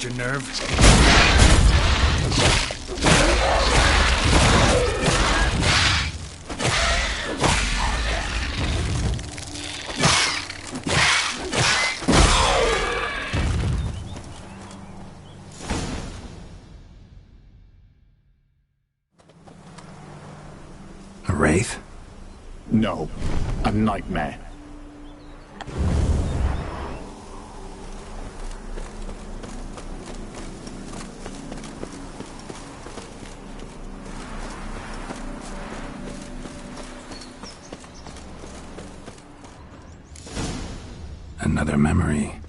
extra nerve. A wraith? No, a nightmare. Another memory.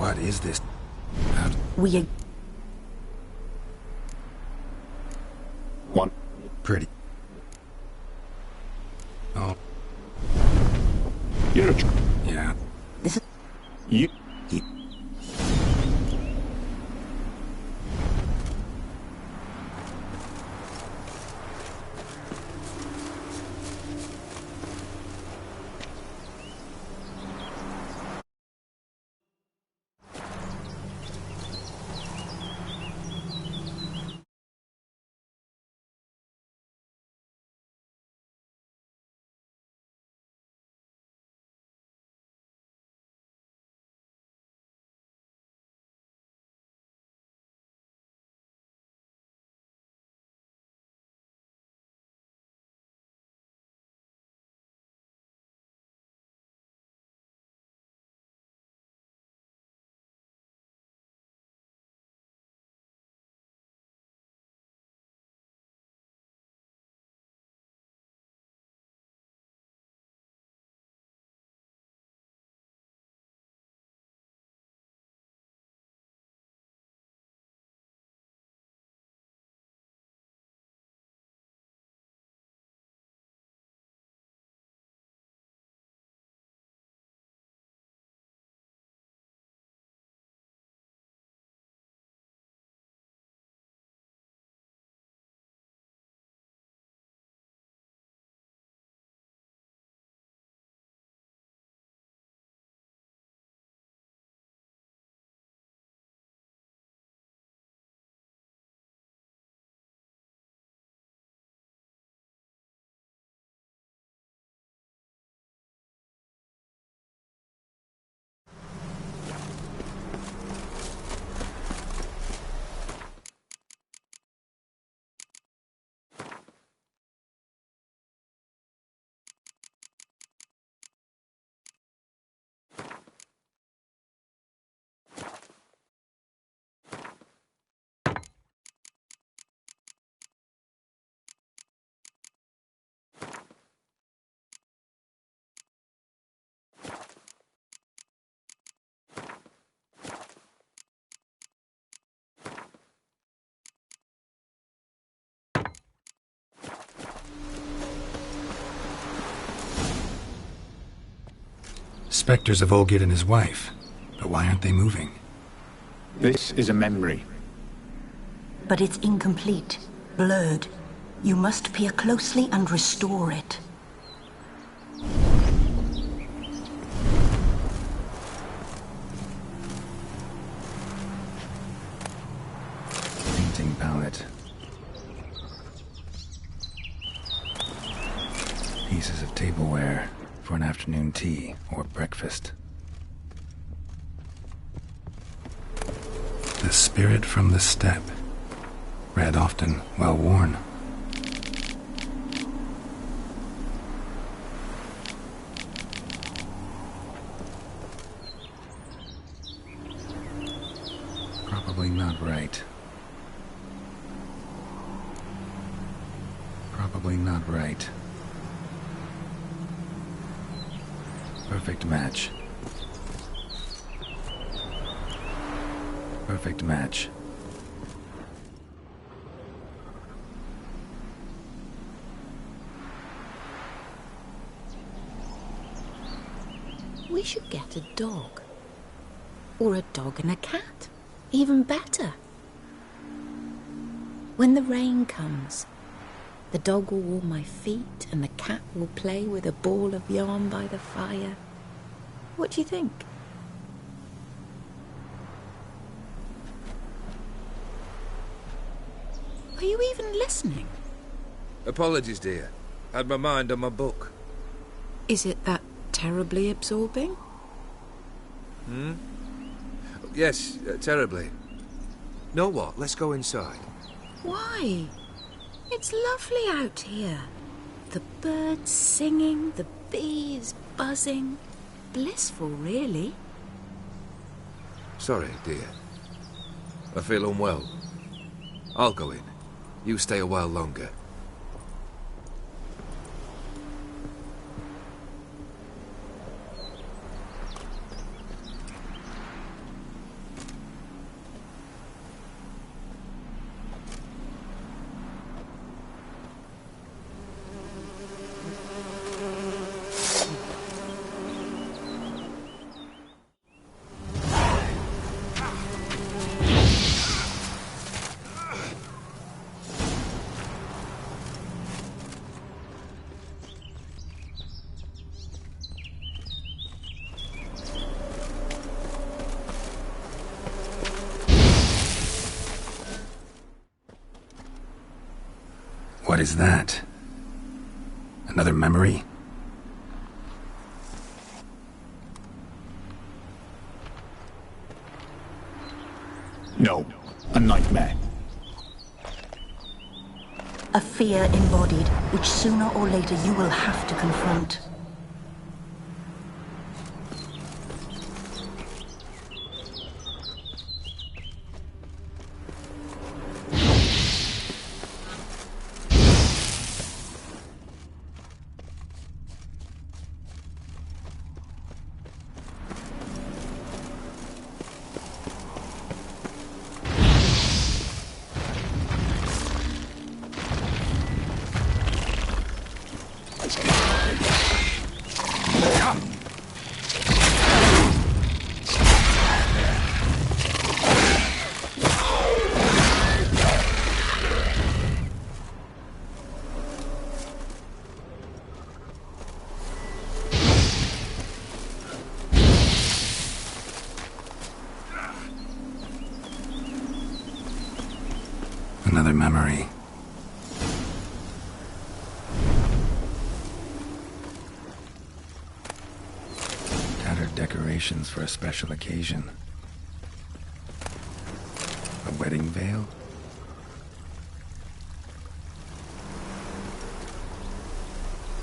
What is this? We One. Pretty. Oh, You're a yeah. this is you. Spectres of Olgid and his wife. But why aren't they moving? This is a memory. But it's incomplete, blurred. You must peer closely and restore it. Painting palette. Pieces of tableware for an afternoon tea or breakfast. The spirit from the steppe. Red often well worn. Probably not right. Probably not right. Perfect match. Perfect match. We should get a dog. Or a dog and a cat. Even better. When the rain comes, the dog will warm my feet and the cat will play with a ball of yarn by the fire. What do you think? Are you even listening? Apologies, dear. Had my mind on my book. Is it that terribly absorbing? Yes, terribly. Know what? Let's go inside. Why? It's lovely out here. The birds singing, the bees buzzing. Blissful, really. Sorry, dear. I feel unwell. I'll go in. You stay a while longer. What is that? Another memory? No, a nightmare. A fear embodied, which sooner or later you will have to confront. Another memory. Tattered decorations for a special occasion. A wedding veil?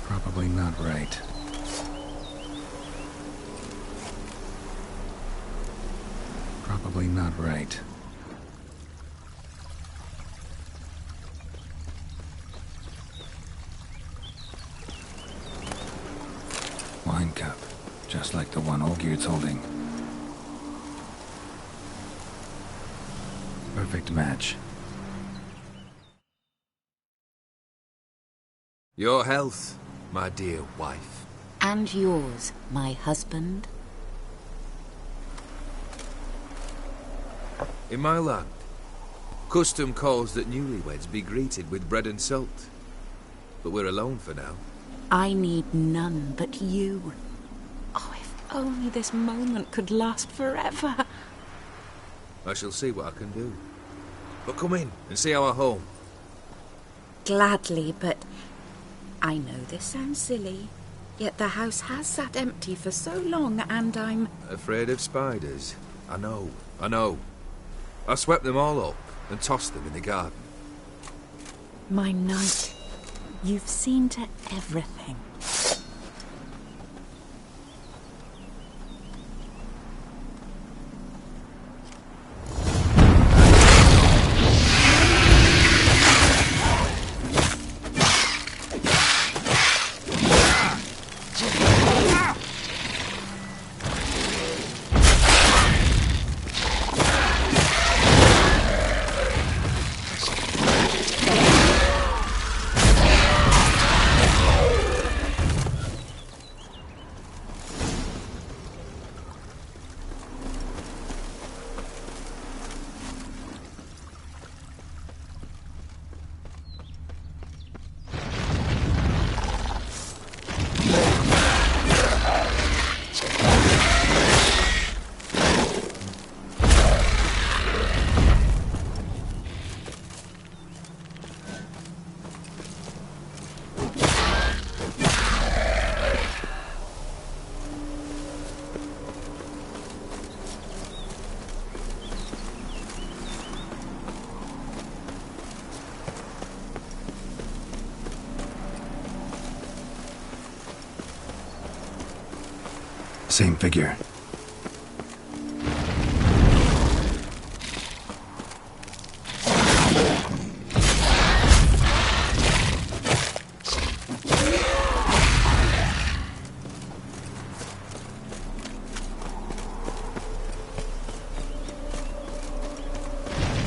Probably not right. Probably not right. Wine cup, just like the one Olgierd's holding. Perfect match. Your health, my dear wife. And yours, my husband. In my land, custom calls that newlyweds be greeted with bread and salt. But we're alone for now. I need none but you. Oh, if only this moment could last forever. I shall see what I can do. But come in and see our home. Gladly, but I know this sounds silly, yet the house has sat empty for so long, and I'm... Afraid of spiders? I know. I swept them all up and tossed them in the garden. My knight, you've seen to everything. Same figure.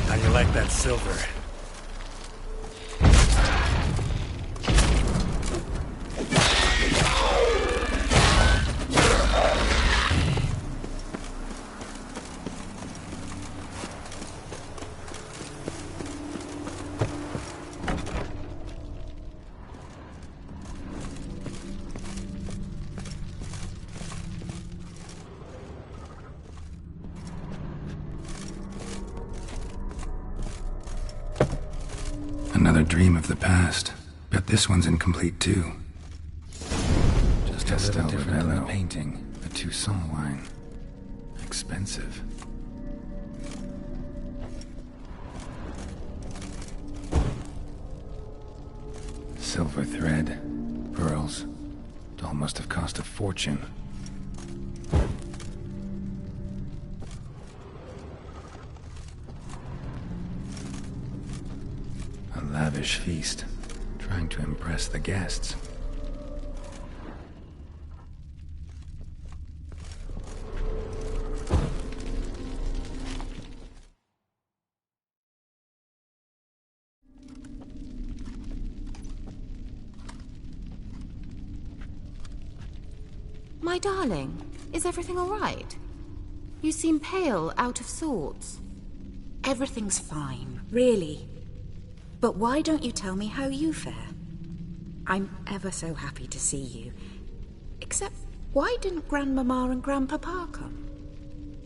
How do you like that silver? Another dream of the past. Bet this one's incomplete too. Just a little different than the painting. A Toussaint wine. Expensive. Silver thread, pearls. Doll must have cost a fortune. A lavish feast, trying to impress the guests. My darling, is everything all right? You seem pale, out of sorts. Everything's fine, really. But why don't you tell me how you fare? I'm ever so happy to see you. Except, why didn't Grandmama and Grandpapa come?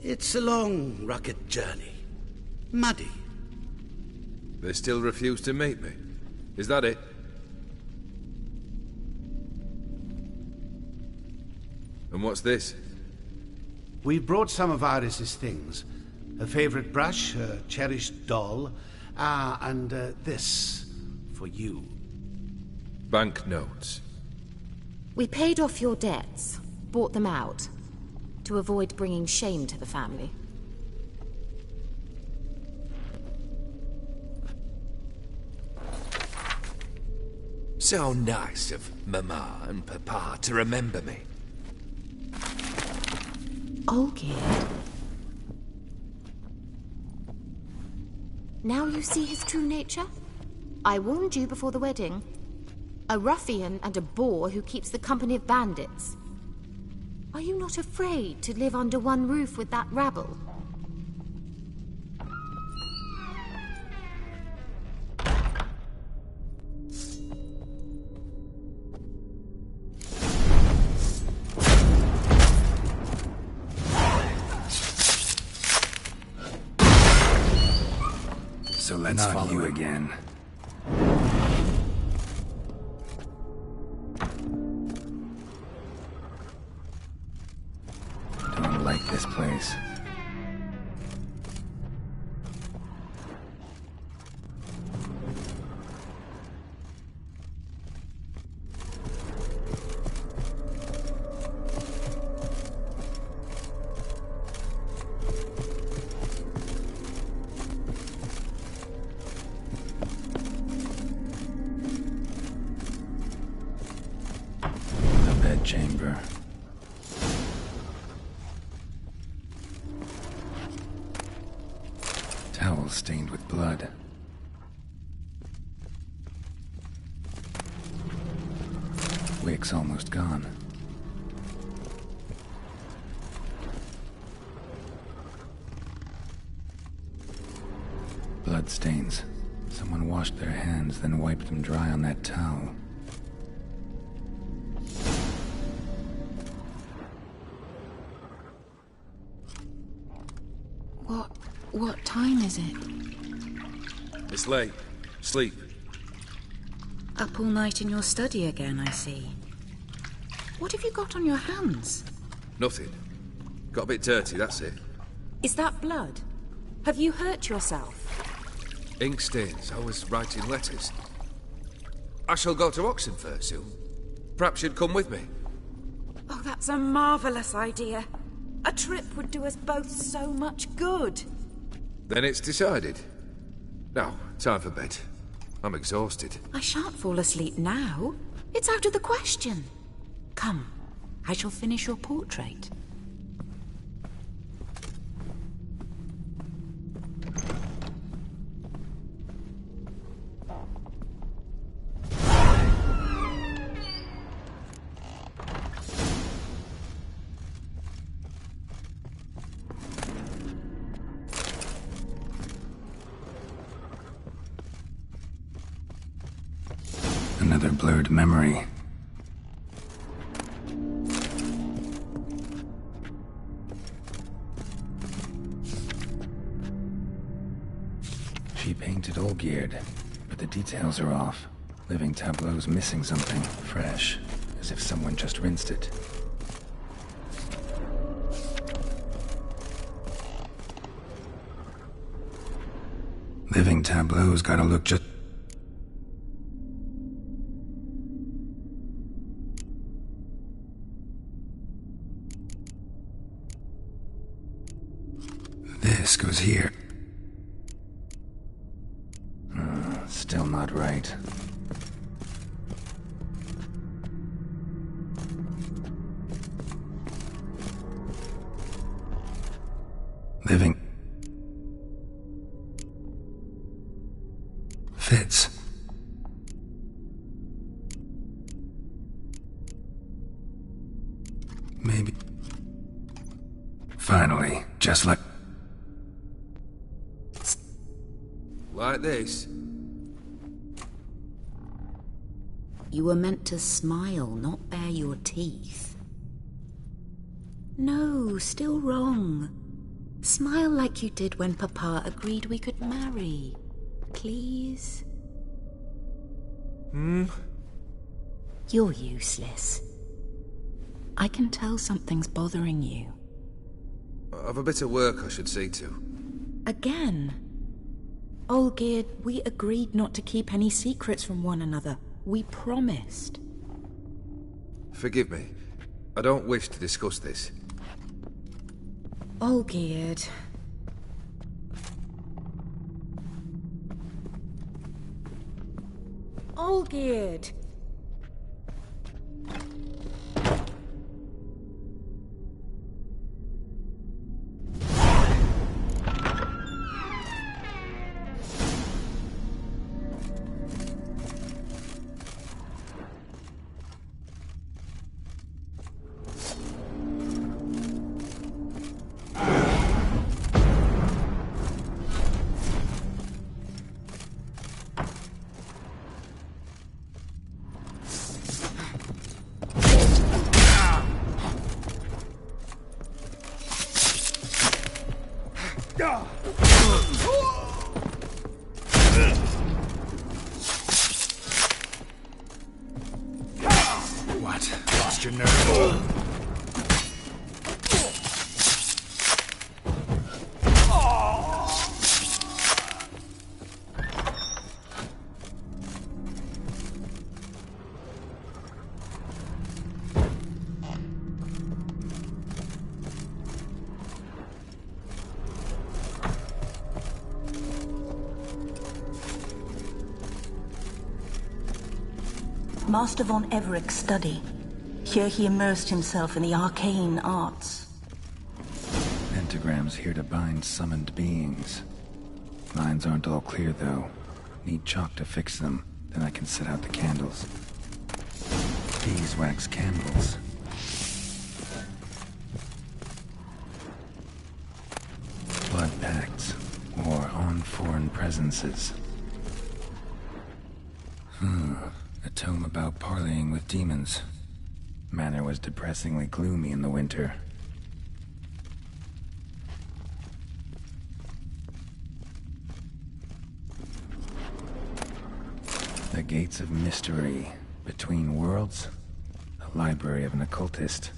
It's a long, rugged journey. Muddy. They still refuse to meet me. Is that it? And what's this? We brought some of Iris's things. Her favorite brush, her cherished doll, and this for you. Banknotes. We paid off your debts, bought them out, to avoid bringing shame to the family. So nice of Mama and Papa to remember me. Olgierd. Now you see his true nature? I warned you before the wedding. A ruffian and a boor who keeps the company of bandits. Are you not afraid to live under one roof with that rabble? So let's follow you again. Don't like this place. Chamber. Towel stained with blood. Wick's almost gone. Blood stains. Someone washed their hands, then wiped them dry on that towel. What time is it? It's late. Sleep. Up all night in your study again, I see. What have you got on your hands? Nothing. Got a bit dirty, that's it. Is that blood? Have you hurt yourself? Ink stains. I was writing letters. I shall go to Oxenfurt soon. Perhaps you'd come with me. Oh, that's a marvellous idea. A trip would do us both so much good. Then it's decided. Now, time for bed. I'm exhausted. I shan't fall asleep now. It's out of the question. Come, I shall finish your portrait. Another blurred memory. She painted Olgierd, but the details are off. Living tableau's missing something fresh, as if someone just rinsed it. Living tableau's gotta look just... This goes here. Still not right. Living. Fits. Maybe. Finally, just like... Like this? You were meant to smile, not bare your teeth. No, still wrong. Smile like you did when Papa agreed we could marry. Please? You're useless. I can tell something's bothering you. I've a bit of work I should see to. Again? Olgierd, we agreed not to keep any secrets from one another. We promised. Forgive me. I don't wish to discuss this. Olgierd. Olgierd! What? Lost your nerve? Master von Everett's study. Here he immersed himself in the arcane arts. Pentagrams here to bind summoned beings. Lines aren't all clear, though. Need chalk to fix them, then I can set out the candles. Beeswax candles. Blood pacts, or on foreign presences. A tome about parleying with demons. Manor was depressingly gloomy in the winter. The Gates of Mystery. Between Worlds. The Library of an Occultist.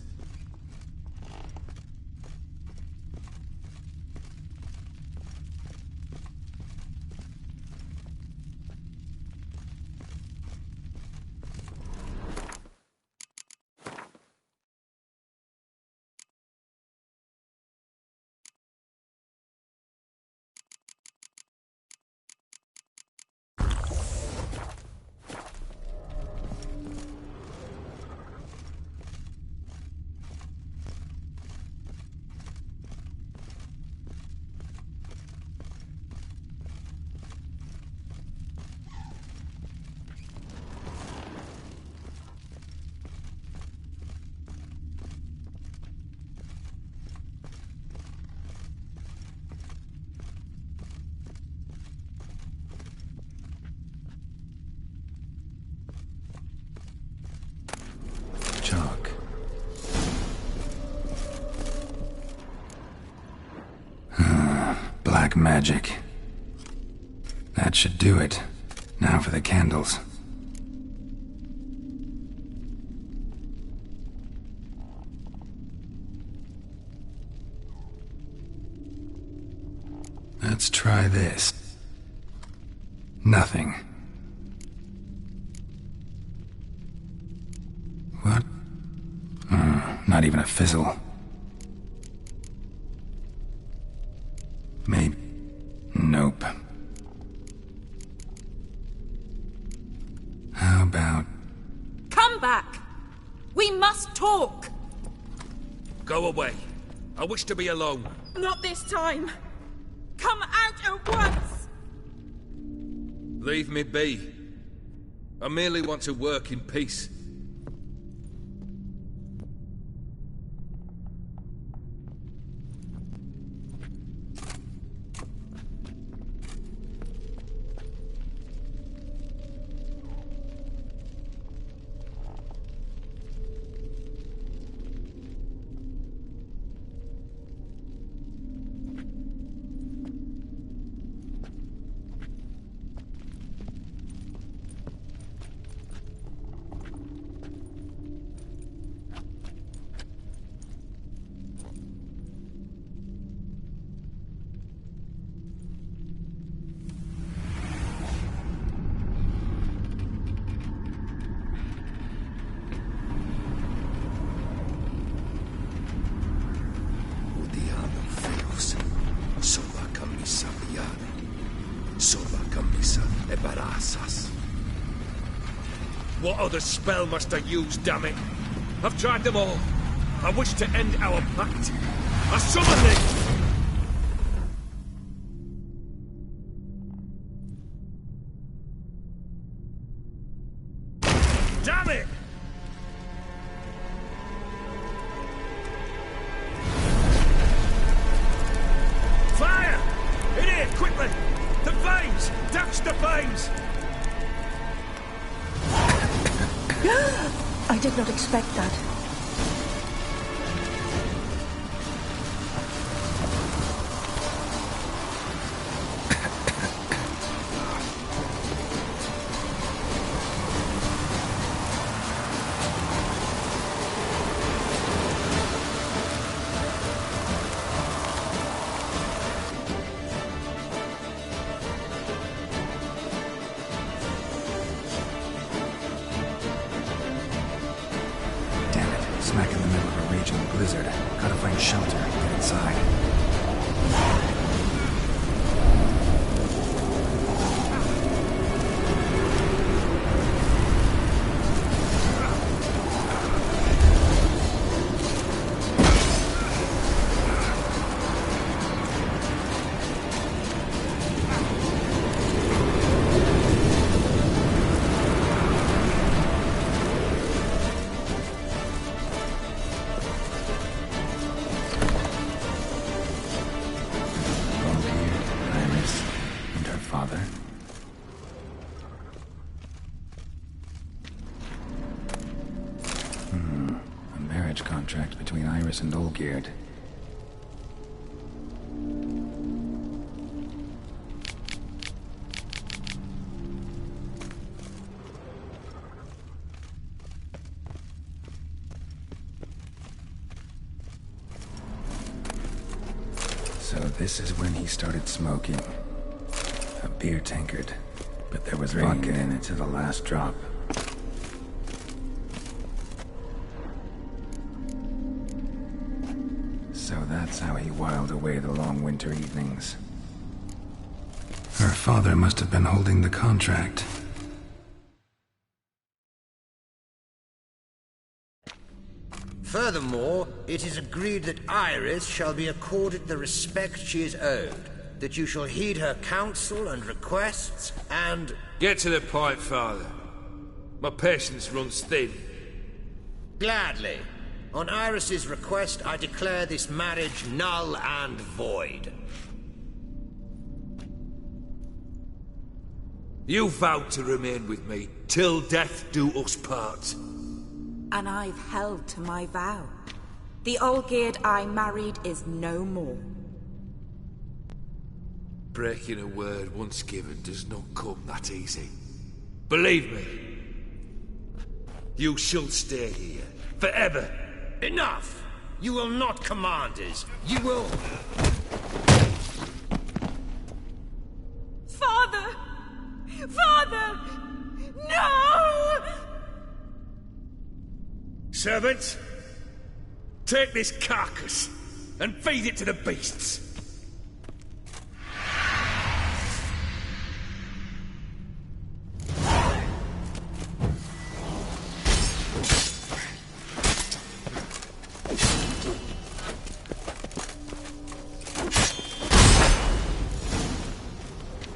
Chalk. Black magic. That should do it. Now for the candles. Let's try this. Nothing. What? Not even a fizzle. Maybe. Nope. How about... Come back! We must talk! Go away. I wish to be alone. Not this time! Come out at once! Leave me be. I merely want to work in peace. What other spell must I use, damn it? I've tried them all. I wish to end our pact. I summon thee! Damn it! Fire! In here, quickly! The flames! Douse the flames! I did not expect that. of a raging blizzard. Gotta find shelter. Get inside. Contract between Iris and Olgierd. So this is when he started smoking. A beer tankard, but there was vodka in it to the last drop. So that's how he whiled away the long winter evenings. Her father must have been holding the contract. Furthermore, it is agreed that Iris shall be accorded the respect she is owed, that you shall heed her counsel and requests, and... Get to the point, Father. My patience runs thin. Gladly. On Iris's request, I declare this marriage null and void. You vowed to remain with me till death do us part. And I've held to my vow. The Olgierd I married is no more. Breaking a word once given does not come that easy. Believe me. You shall stay here, forever. Enough! You will not command us. You will... Father! Father! No! Servants, take this carcass and feed it to the beasts.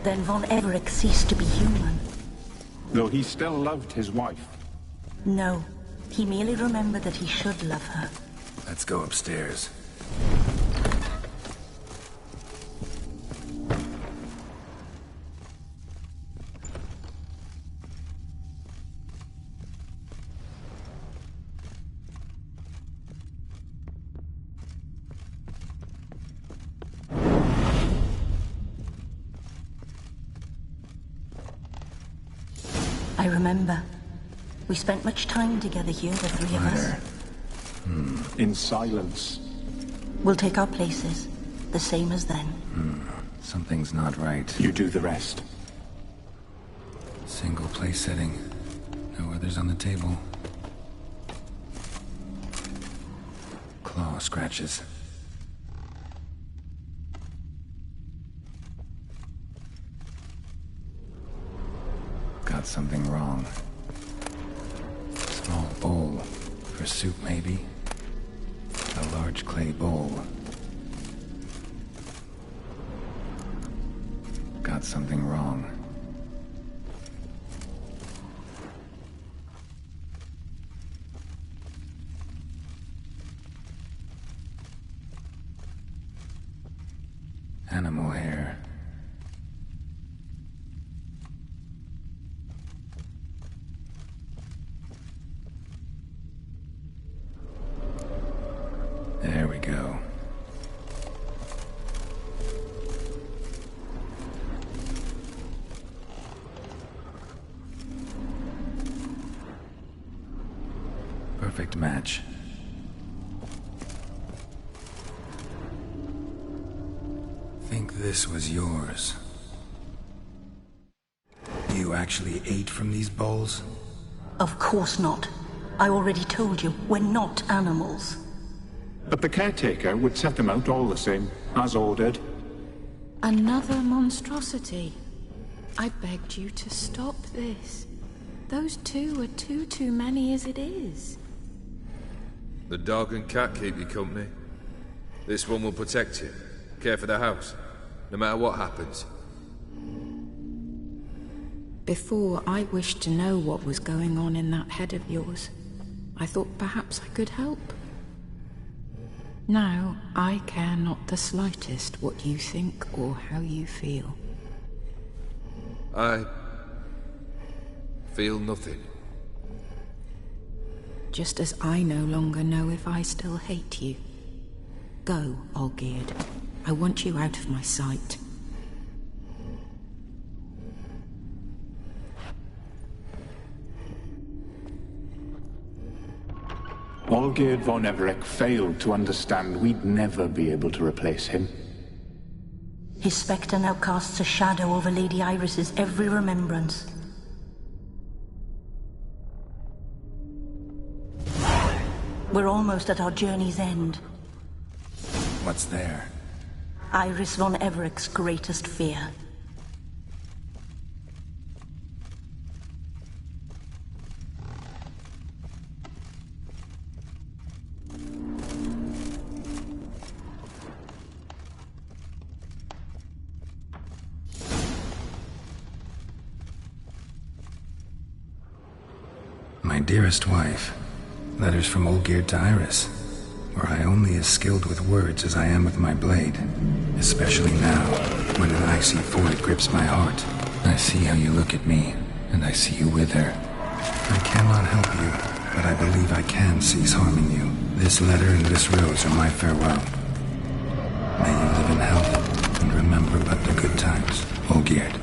Then Von Everett ceased to be human. Though he still loved his wife. No, he merely remembered that he should love her. Let's go upstairs. I remember. We spent much time together here, the three of us. In silence. We'll take our places, the same as then. Something's not right. You do the rest. Single place setting. No others on the table. Claw scratches. Got something wrong. Small bowl. For soup, maybe? A large clay bowl. Got something wrong. Animal hair. There we go. Perfect match. Think this was yours. You actually ate from these bowls? Of course not. I already told you, we're not animals. But the caretaker would set them out all the same, as ordered. Another monstrosity. I begged you to stop this. Those two are too many as it is. The dog and cat keep you company. This one will protect you, care for the house, no matter what happens. Before, I wished to know what was going on in that head of yours. I thought perhaps I could help. Now, I care not the slightest what you think or how you feel. I feel nothing. Just as I no longer know if I still hate you. Go, Olgierd. I want you out of my sight. Olgierd von Everec failed to understand we'd never be able to replace him. His spectre now casts a shadow over Lady Iris's every remembrance. We're almost at our journey's end. What's there? Iris von Everec's greatest fear. My dearest wife, letters from Olgierd to Iris. Were I only as skilled with words as I am with my blade, especially now, when an icy void grips my heart. I see how you look at me, and I see you with her. I cannot help you, but I believe I can cease harming you. This letter and this rose are my farewell. May you live in health, and remember but the good times, Olgierd.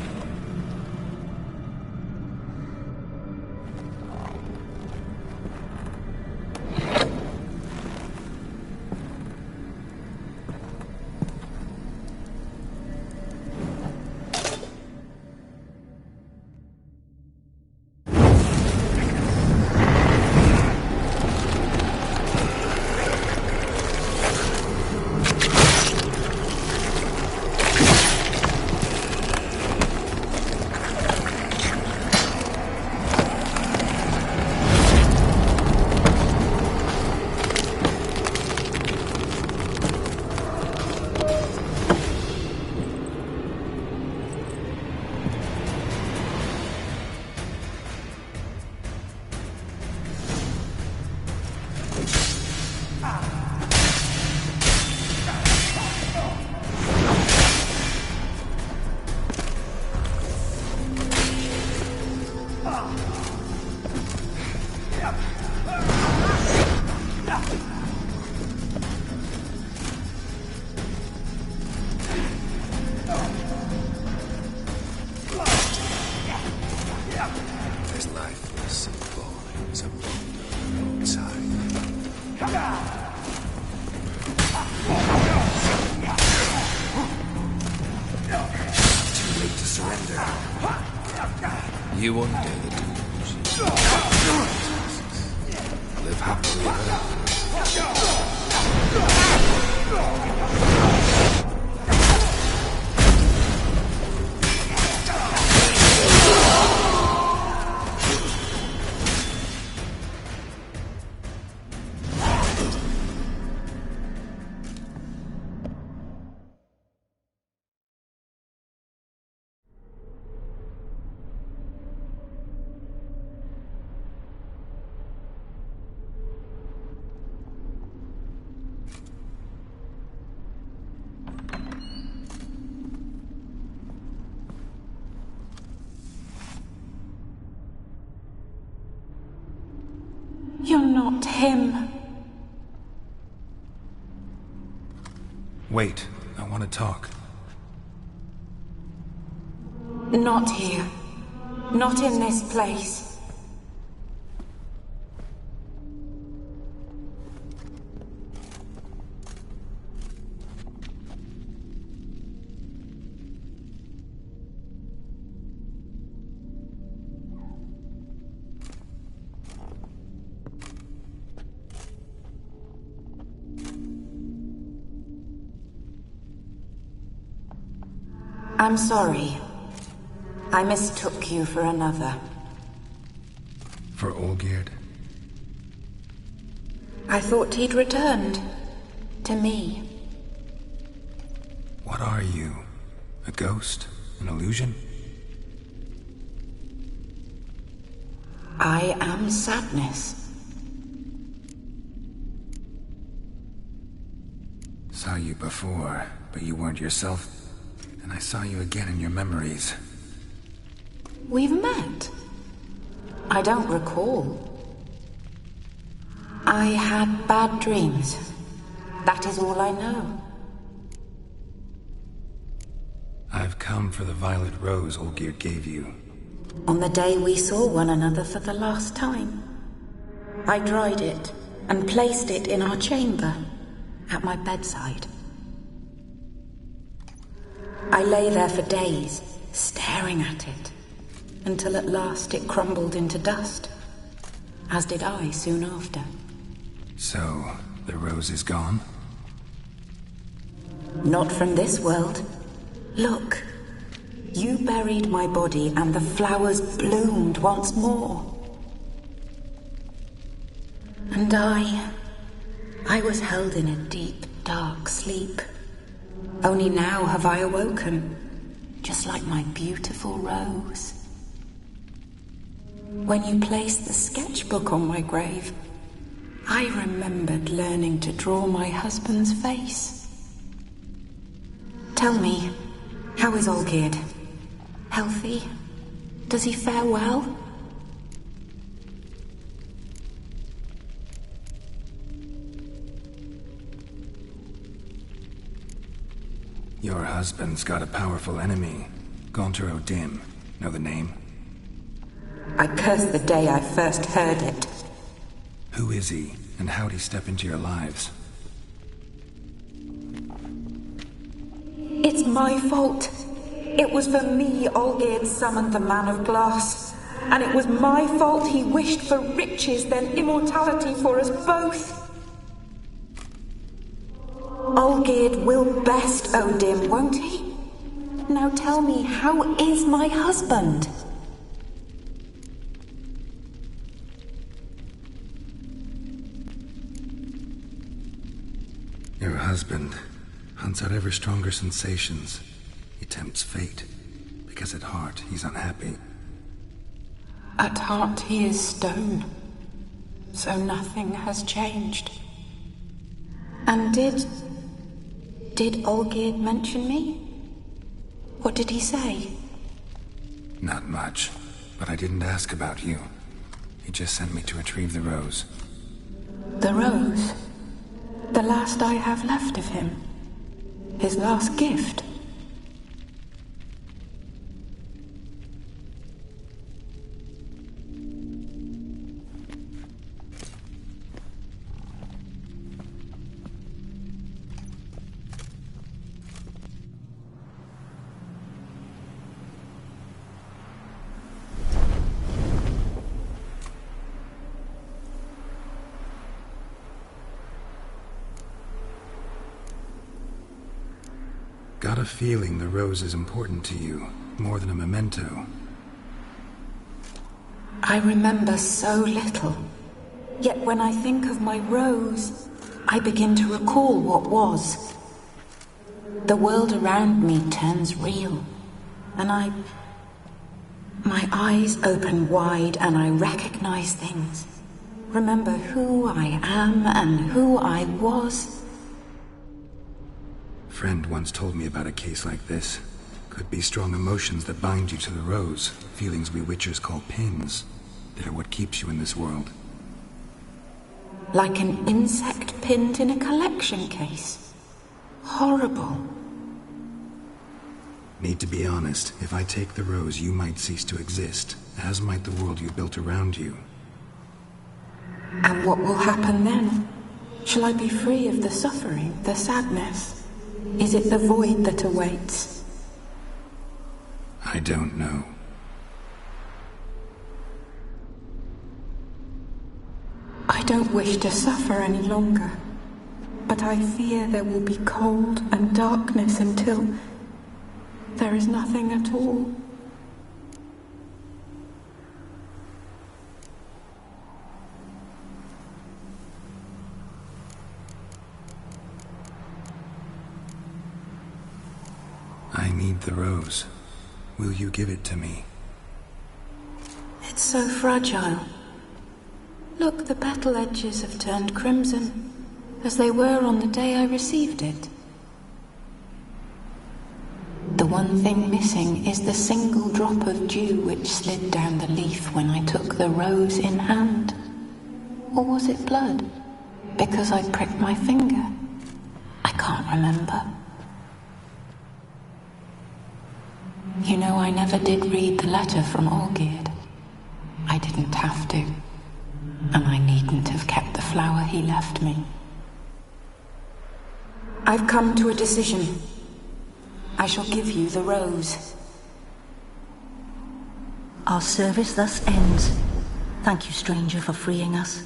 You undo the delusion. Live happily ever after. You're not him. Wait, I want to talk. Not here. Not in this place. I'm sorry. I mistook you for another. For Olgierd? I thought he'd returned. To me. What are you? A ghost? An illusion? I am sadness. Saw you before, but you weren't yourself. And I saw you again in your memories. We've met? I don't recall. I had bad dreams. That is all I know. I've come for the violet rose Olgierd gave you. On the day we saw one another for the last time, I dried it and placed it in our chamber, at my bedside. I lay there for days, staring at it, until at last it crumbled into dust, as did I soon after. So, the rose is gone? Not from this world. Look. You buried my body and the flowers bloomed once more. And I was held in a deep, dark sleep. Only now have I awoken, just like my beautiful rose. When you placed the sketchbook on my grave, I remembered learning to draw my husband's face. Tell me, how is Olgierd? Healthy? Does he fare well? Your husband's got a powerful enemy. Gaunter O'Dim. Know the name? I curse the day I first heard it. Who is he, and how'd he step into your lives? It's my fault. It was for me Olgierd summoned the Man of Glass. And it was my fault he wished for riches, then immortality for us both. Olgierd will best O'Dim, won't he? Now tell me, how is my husband? Your husband hunts out ever stronger sensations. He tempts fate, because at heart he's unhappy. At heart he is stone, so nothing has changed. And did Olgierd mention me? What did he say? Not much, but I didn't ask about you. He just sent me to retrieve the rose. The rose? The last I have left of him? His last gift? Got a feeling the rose is important to you, more than a memento. I remember so little. Yet when I think of my rose, I begin to recall what was. The world around me turns real, and my eyes open wide and I recognize things. Remember who I am and who I was. Friend once told me about a case like this. Could be strong emotions that bind you to the rose, feelings we witchers call pins. They're what keeps you in this world. Like an insect pinned in a collection case. Horrible. Need to be honest, if I take the rose, you might cease to exist, as might the world you built around you. And what will happen then? Shall I be free of the suffering, the sadness? Is it the void that awaits? I don't know. I don't wish to suffer any longer, but I fear there will be cold and darkness until there is nothing at all. I need the rose. Will you give it to me? It's so fragile. Look, the petal edges have turned crimson, as they were on the day I received it. The one thing missing is the single drop of dew which slid down the leaf when I took the rose in hand. Or was it blood? Because I pricked my finger. I can't remember. You know, I never did read the letter from Olgierd. I didn't have to. And I needn't have kept the flower he left me. I've come to a decision. I shall give you the rose. Our service thus ends. Thank you, stranger, for freeing us.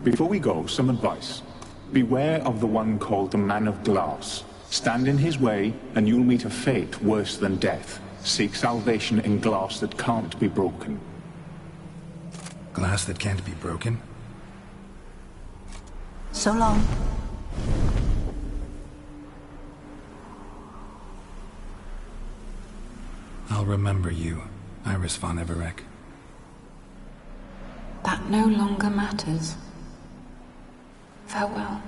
Before we go, some advice. Beware of the one called the Man of Glass. Stand in his way, and you'll meet a fate worse than death. Seek salvation in glass that can't be broken. Glass that can't be broken? So long. I'll remember you, Iris von Everec. That no longer matters. Farewell.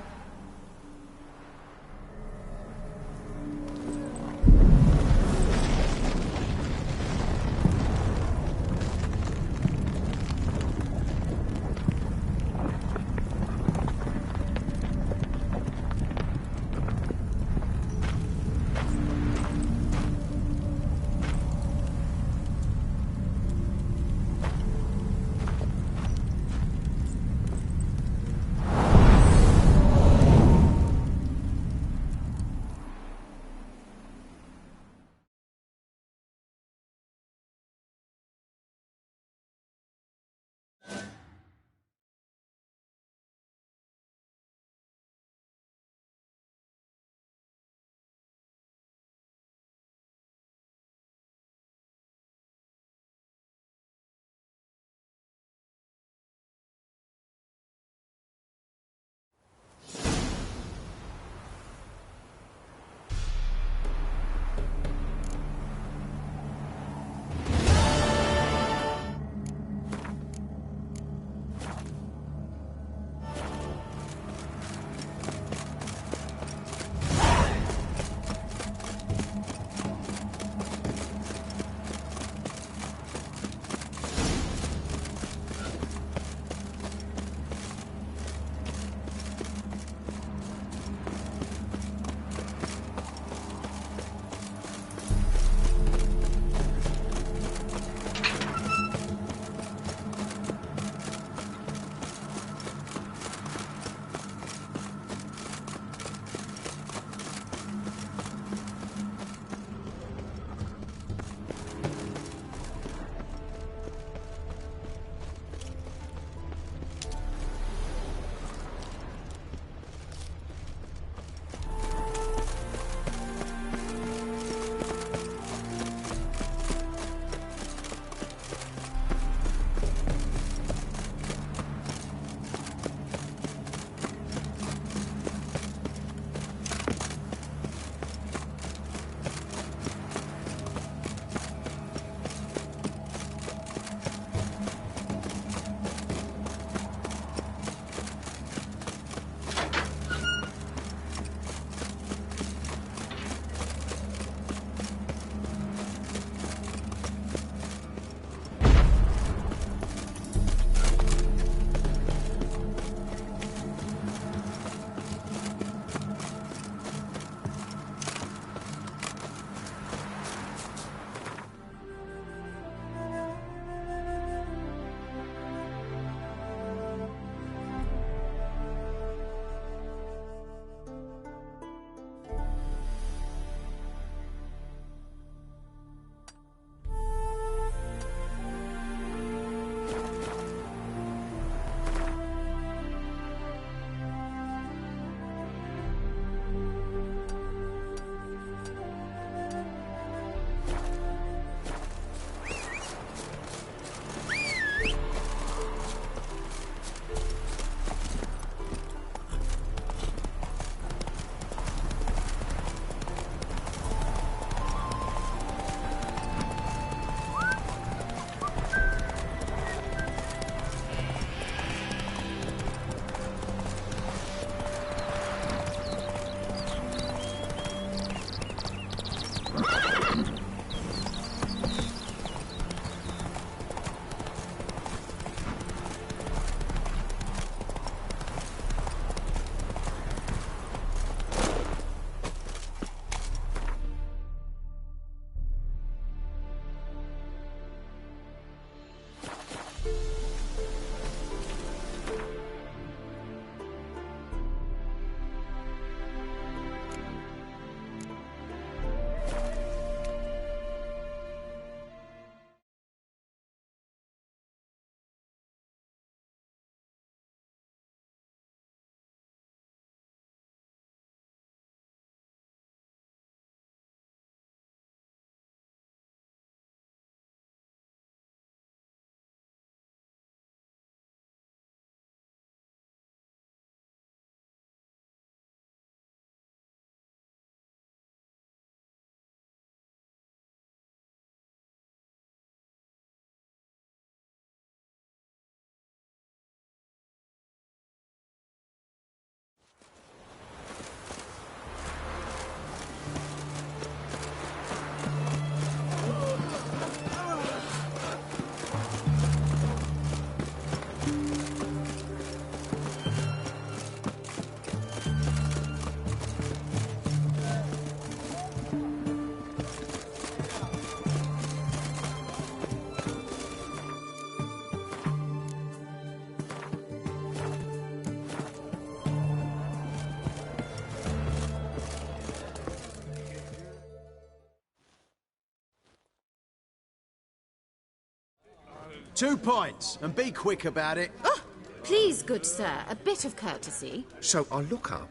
2 points, and be quick about it. Oh, please, good sir, a bit of courtesy. So I look up,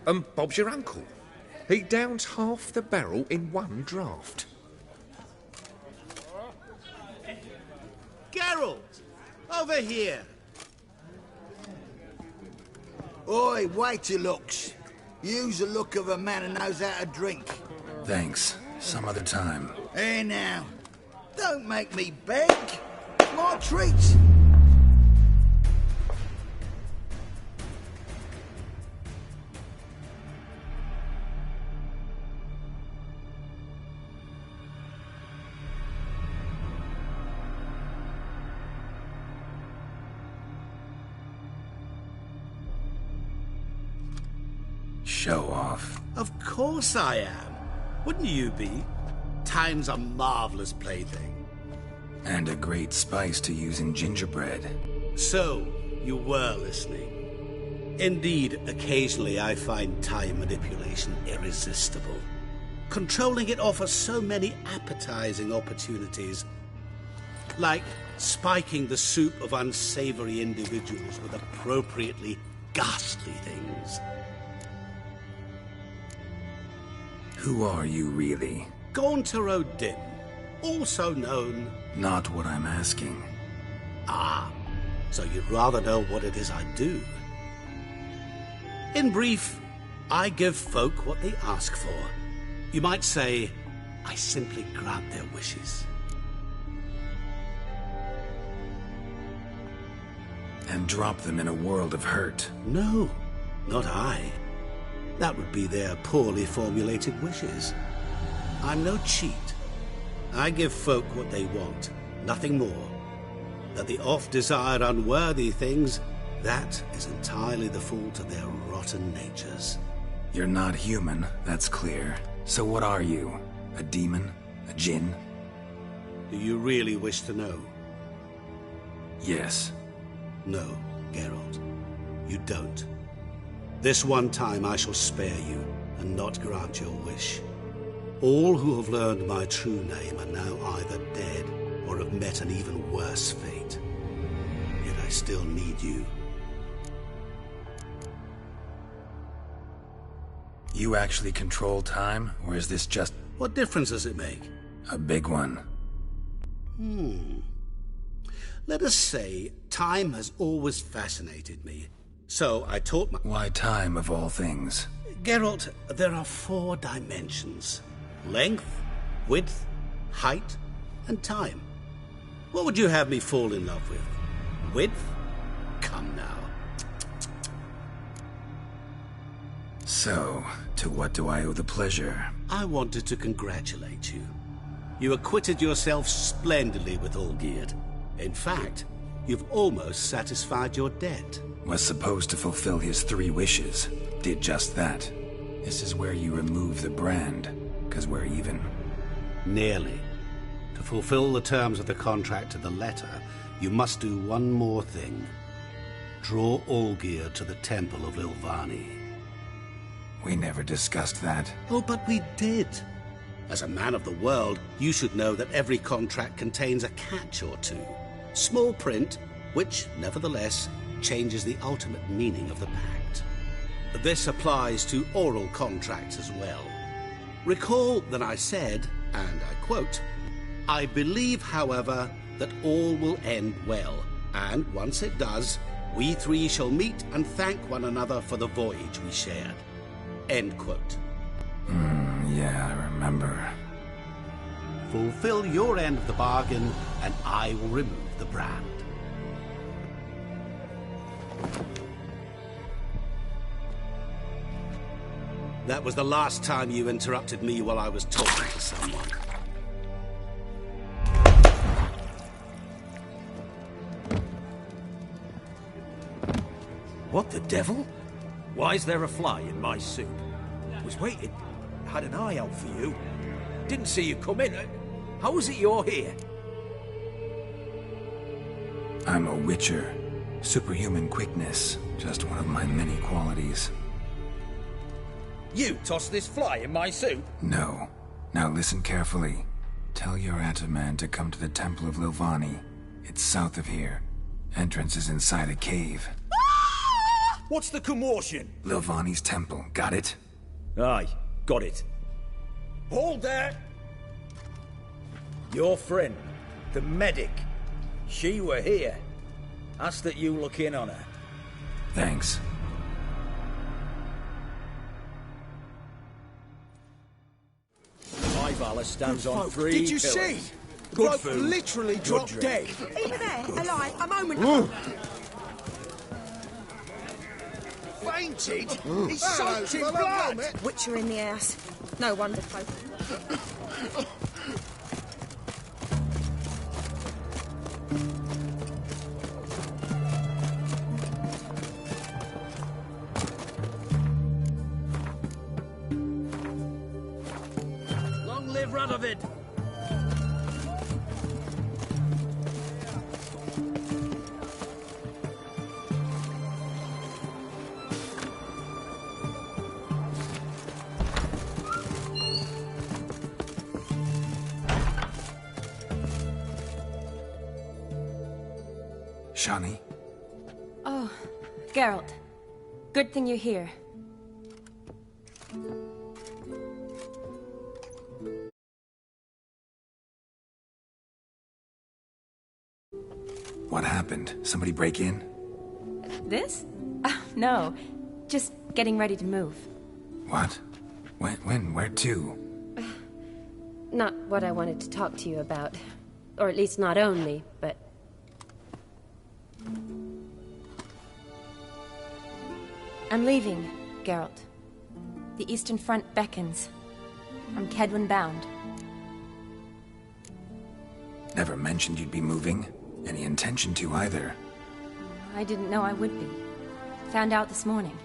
and Bob's your uncle. He downs half the barrel in one draught. Geralt! Over here! Oi, wait your looks. Use the look of a man who knows how to drink. Thanks. Some other time. Here now. Don't make me beg. My treat. Show off. Of course I am. Wouldn't you be? Time's a marvelous plaything. And a great spice to use in gingerbread. So, you were listening. Indeed, occasionally I find time manipulation irresistible. Controlling it offers so many appetizing opportunities. Like spiking the soup of unsavory individuals with appropriately ghastly things. Who are you, really? Gaunter O'Din, also known... Not what I'm asking. Ah, so you'd rather know what it is I do. In brief, I give folk what they ask for. You might say, I simply grant their wishes. And drop them in a world of hurt. No, not I. That would be their poorly formulated wishes. I'm no cheat. I give folk what they want, nothing more. That they oft desire unworthy things, that is entirely the fault of their rotten natures. You're not human, that's clear. So what are you? A demon? A djinn? Do you really wish to know? Yes. No, Geralt. You don't. This one time I shall spare you, and not grant your wish. All who have learned my true name are now either dead, or have met an even worse fate. Yet I still need you. You actually control time, or is this just... What difference does it make? A big one. Let us say, time has always fascinated me. So I taught my... Why time, of all things? Geralt, there are 4 dimensions. Length, width, height, and time. What would you have me fall in love with? Width? Come now. So, to what do I owe the pleasure? I wanted to congratulate you. You acquitted yourself splendidly with Olgierd. In fact, you've almost satisfied your debt. Was supposed to fulfill his 3 wishes. Did just that. This is where you remove the brand, because we're even. Nearly. To fulfill the terms of the contract to the letter, you must do one more thing. Draw Olgierd to the Temple of Lilvani. We never discussed that. Oh, but we did. As a man of the world, you should know that every contract contains a catch or two. Small print, which, nevertheless, changes the ultimate meaning of the pact. This applies to oral contracts as well. Recall that I said, and I quote, I believe, however, that all will end well, and once it does, we 3 shall meet and thank one another for the voyage we shared. End quote. Yeah, I remember. Fulfill your end of the bargain, and I will remove the brand. That was the last time you interrupted me while I was talking to someone. What the devil? Why is there a fly in my soup? Was waiting. Had an eye out for you. Didn't see you come in. How is it you're here? I'm a witcher. Superhuman quickness. Just one of my many qualities. You tossed this fly in my soup? No. Now listen carefully. Tell your Ataman to come to the Temple of Lilvani. It's south of here. Entrance is inside a cave. What's the commotion? Lilvani's temple. Got it? Aye, got it. Hold there! Your friend, the medic, she were here. Ask that you look in on her. Thanks. My valor stands on three Did you pillars. see? The Good bloke food, literally good dropped dead. drink. He was there, alive, a moment ago. Fainted? He's soaked in blood. Witcher in the house. No wonder, folk. Long live Radovid! Shani? Oh, Geralt. Good thing you're here. What happened? Somebody break in? This? No. Just getting ready to move. What? When? Where to? Not what I wanted to talk to you about. Or at least not only, but... I'm leaving, Geralt. The Eastern Front beckons. I'm Kedwin bound. Never mentioned you'd be moving. Any intention to either. I didn't know I would be. Found out this morning.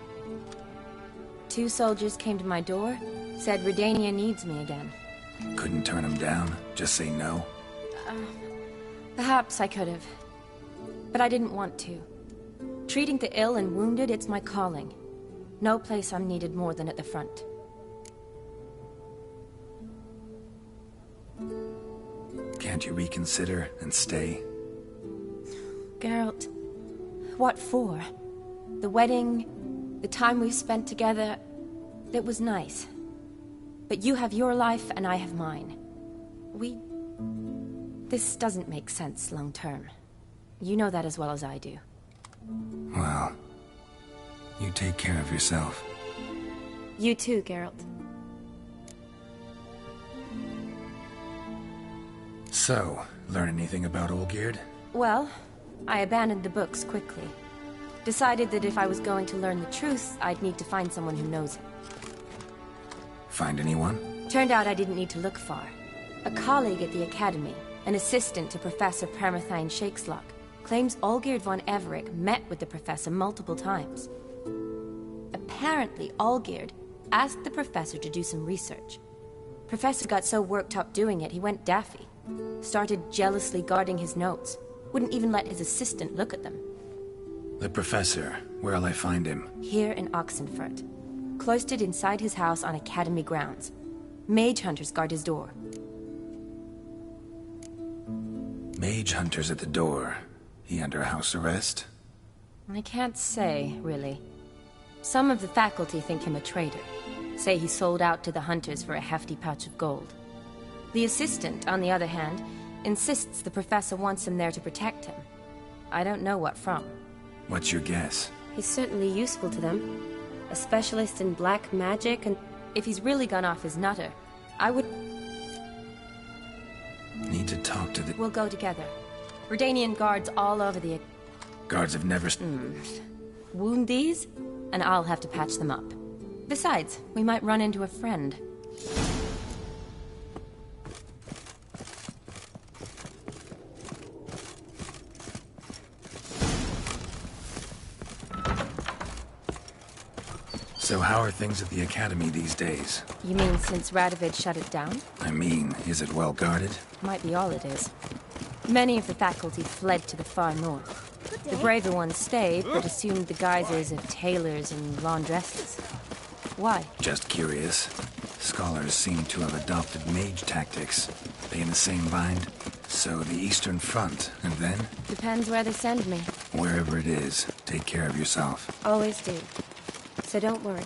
2 soldiers came to my door, said Redania needs me again. Couldn't turn him down? Just say no? Perhaps I could have. But I didn't want to. Treating the ill and wounded, it's my calling. No place I'm needed more than at the front. Can't you reconsider and stay? Geralt, what for? The wedding, the time we've spent together, it was nice. But you have your life and I have mine. This doesn't make sense long term. You know that as well as I do. Well, you take care of yourself. You too, Geralt. So, learn anything about Olgierd? Well, I abandoned the books quickly. Decided that if I was going to learn the truth, I'd need to find someone who knows it. Find anyone? Turned out I didn't need to look far. A colleague at the Academy, an assistant to Professor Permathine Shakeslock, claims Olgierd von Everec met with the professor multiple times. Apparently, Olgierd asked the professor to do some research. Professor got so worked up doing it, he went daffy. Started jealously guarding his notes. Wouldn't even let his assistant look at them. The professor. Where'll I find him? Here in Oxenfurt. Cloistered inside his house on Academy grounds. Mage hunters guard his door. Mage hunters at the door. He under house arrest? I can't say, really. Some of the faculty think him a traitor. Say he sold out to the hunters for a hefty pouch of gold. The assistant, on the other hand, insists the professor wants him there to protect him. I don't know what from. What's your guess? He's certainly useful to them. A specialist in black magic, and if he's really gone off his nutter, I would... Need to talk to the... We'll go together. Redanian guards all over the... Guards have never... Wound these, and I'll have to patch them up. Besides, we might run into a friend. So how are things at the Academy these days? You mean since Radovid shut it down? I mean, is it well guarded? Might be all it is. Many of the faculty fled to the far north. The braver ones stayed, but assumed the guises of tailors and laundresses. Why? Just curious. Scholars seem to have adopted mage tactics. They in the same bind? So the Eastern Front, and then? Depends where they send me. Wherever it is, take care of yourself. Always do. So don't worry.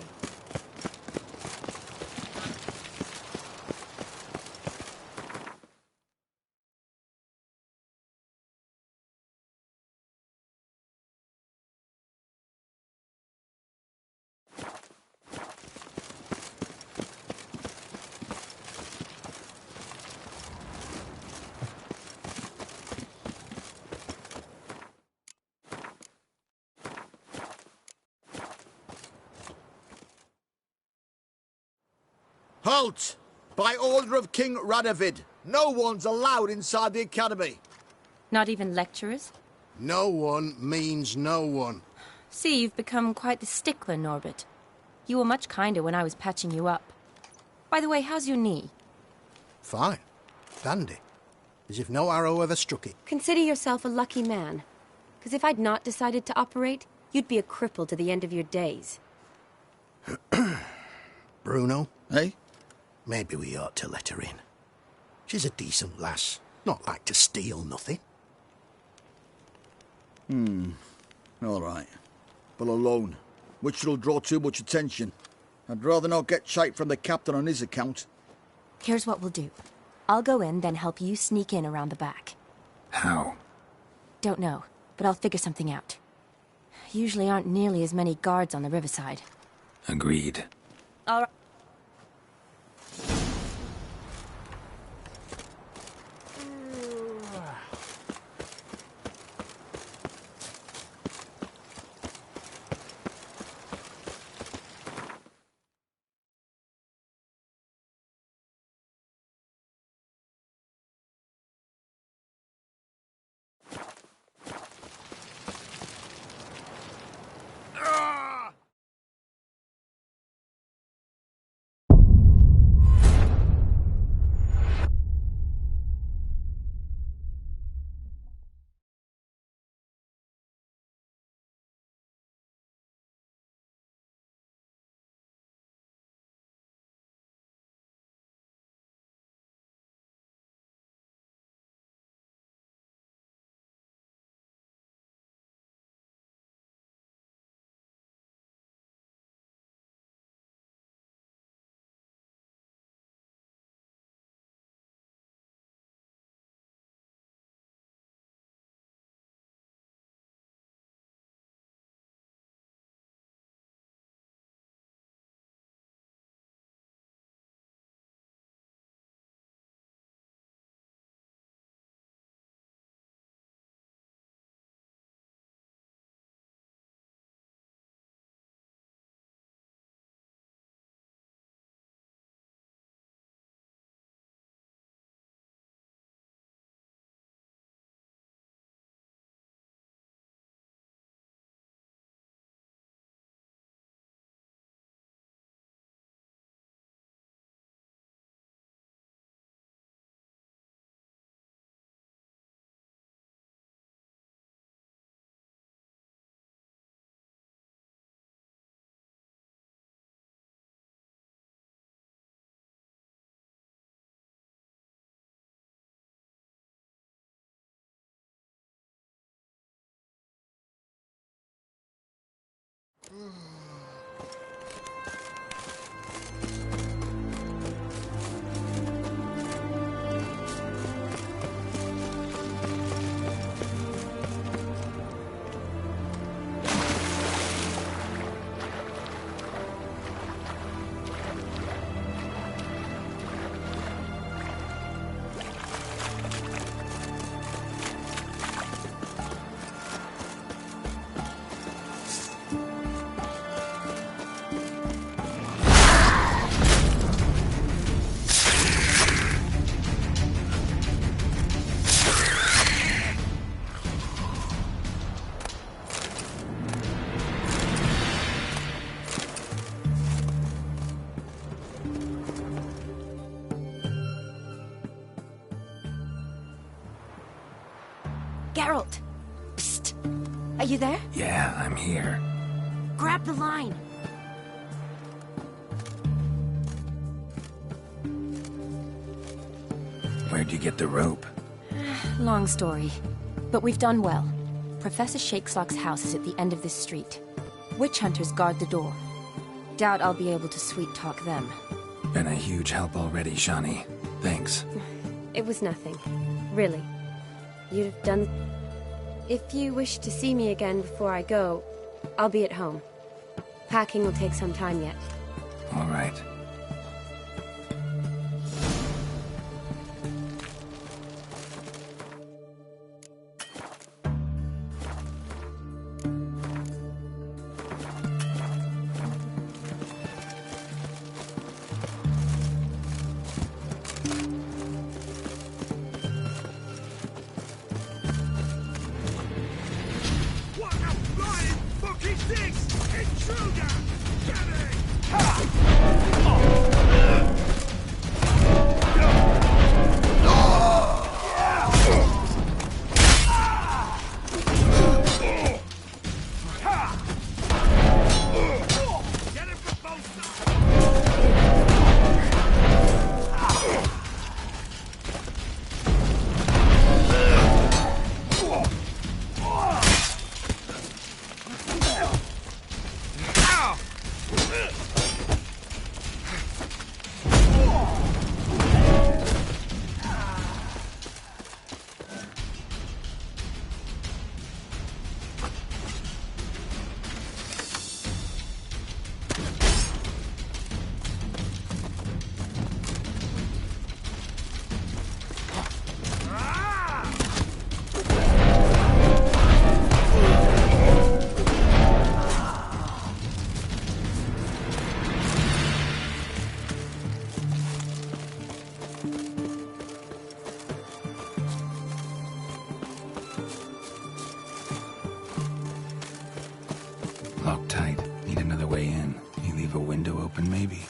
Halt! By order of King Radovid, no one's allowed inside the academy. Not even lecturers? No one means no one. See, you've become quite the stickler, Norbert. You were much kinder when I was patching you up. By the way, how's your knee? Fine. Dandy. As if no arrow ever struck it. Consider yourself a lucky man. Because if I'd not decided to operate, you'd be a cripple to the end of your days. Bruno? Eh? Maybe we ought to let her in. She's a decent lass. Not like to steal nothing. All right. But alone, which will draw too much attention. I'd rather not get shite from the captain on his account. Here's what we'll do. I'll go in, then help you sneak in around the back. How? Don't know, but I'll figure something out. Usually aren't nearly as many guards on the riverside. Agreed. All right. Geralt! Psst! Are you there? Yeah, I'm here. Grab the line! Where'd you get the rope? Long story. But we've done well. Professor Shakeslock's house is at the end of this street. Witch hunters guard the door. Doubt I'll be able to sweet-talk them. Been a huge help already, Shani. Thanks. It was nothing. Really. You'd have done... If you wish to see me again before I go, I'll be at home. Packing will take some time yet. All right. Locked tight. Need another way in. You leave a window open, maybe?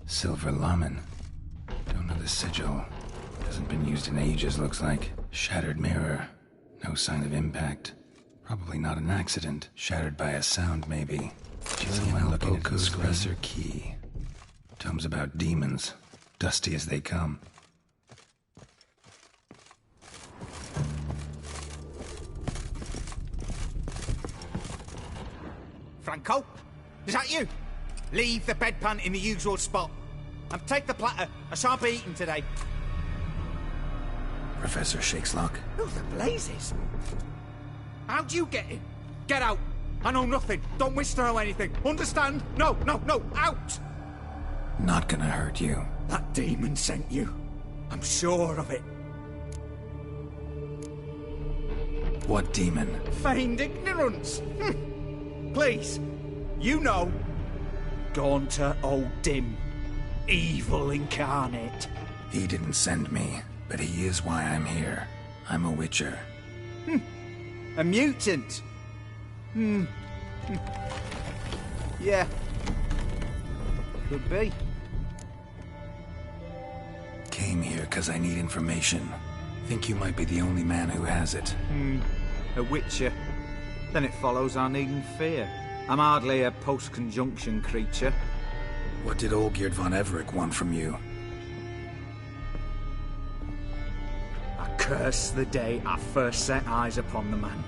Silver Laman. Don't know the sigil. Hasn't been used in ages, looks like. Shattered mirror. No sign of impact. Probably not an accident. Shattered by a sound, maybe. Gillian looking at the suppressor key. Tomes about demons. Dusty as they come. Franco? Is that you? Leave the bedpan in the usual spot. And take the platter. I shan't be eating today. Professor Shakeslock. Who the blazes? How'd you get in? Get out. I know nothing. Don't wish to know anything. Understand? No, no, no. Out! Not gonna hurt you. That demon sent you. I'm sure of it. What demon? Feigned ignorance. Please. You know. Gaunter O'Dim. Evil incarnate. He didn't send me, but he is why I'm here. I'm a witcher. A mutant. Yeah. Could be. Came here because I need information. Think you might be the only man who has it. A witcher. Then it follows I needn't fear. I'm hardly a post-conjunction creature. What did Olgierd von Everec want from you? I curse the day I first set eyes upon the man.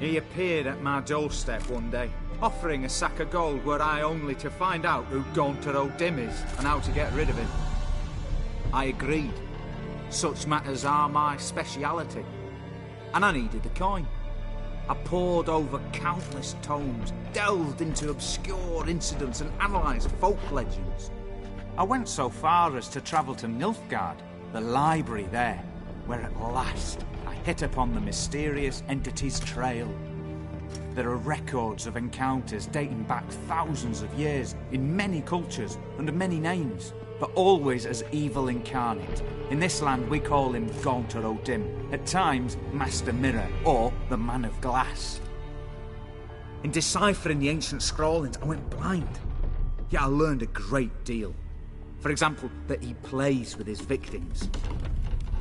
He appeared at my doorstep one day, offering a sack of gold were I only to find out who Gaunter O'Dim is and how to get rid of him. I agreed. Such matters are my speciality. And I needed the coin. I pored over countless tomes, delved into obscure incidents and analysed folk legends. I went so far as to travel to Nilfgaard, the library there, where at last I hit upon the mysterious entity's trail. There are records of encounters dating back thousands of years, in many cultures, under many names, but always as evil incarnate. In this land we call him Gaunter O'Dim, at times Master Mirror, or the Man of Glass. In deciphering the ancient scrawlings, I went blind. Yet I learned a great deal. For example, that he plays with his victims.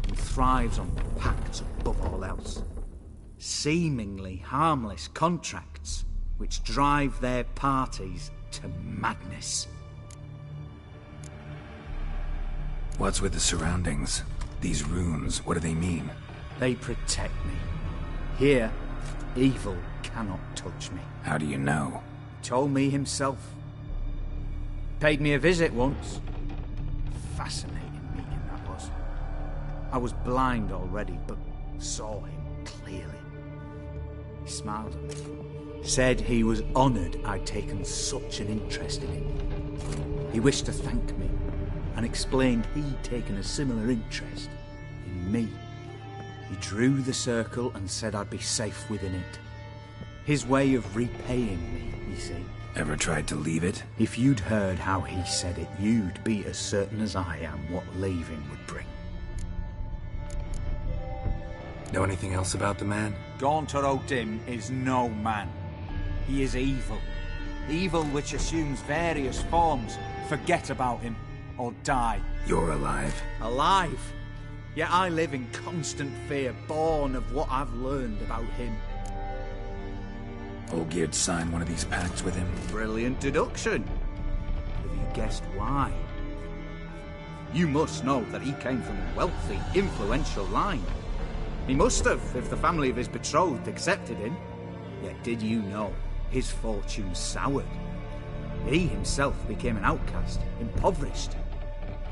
He thrives on pacts above all else. Seemingly harmless contracts which drive their parties to madness. What's with the surroundings? These runes, what do they mean? They protect me. Here, evil cannot touch me. How do you know? He told me himself. Paid me a visit once. Fascinating meeting that was. I was blind already, but saw him clearly. He smiled at me. Said he was honoured I'd taken such an interest in him. He wished to thank me, and explained he'd taken a similar interest in me. He drew the circle and said I'd be safe within it. His way of repaying me, you see. Ever tried to leave it? If you'd heard how he said it, you'd be as certain as I am what leaving would bring. Know anything else about the man? Gaunter O'Dim is no man. He is evil. Evil which assumes various forms. Forget about him, or die. You're alive. Alive? Yet I live in constant fear, born of what I've learned about him. Olgierd signed one of these pacts with him. Brilliant deduction. Have you guessed why? You must know that he came from a wealthy, influential line. He must have, if the family of his betrothed accepted him. Yet did you know his fortune soured? He himself became an outcast, impoverished.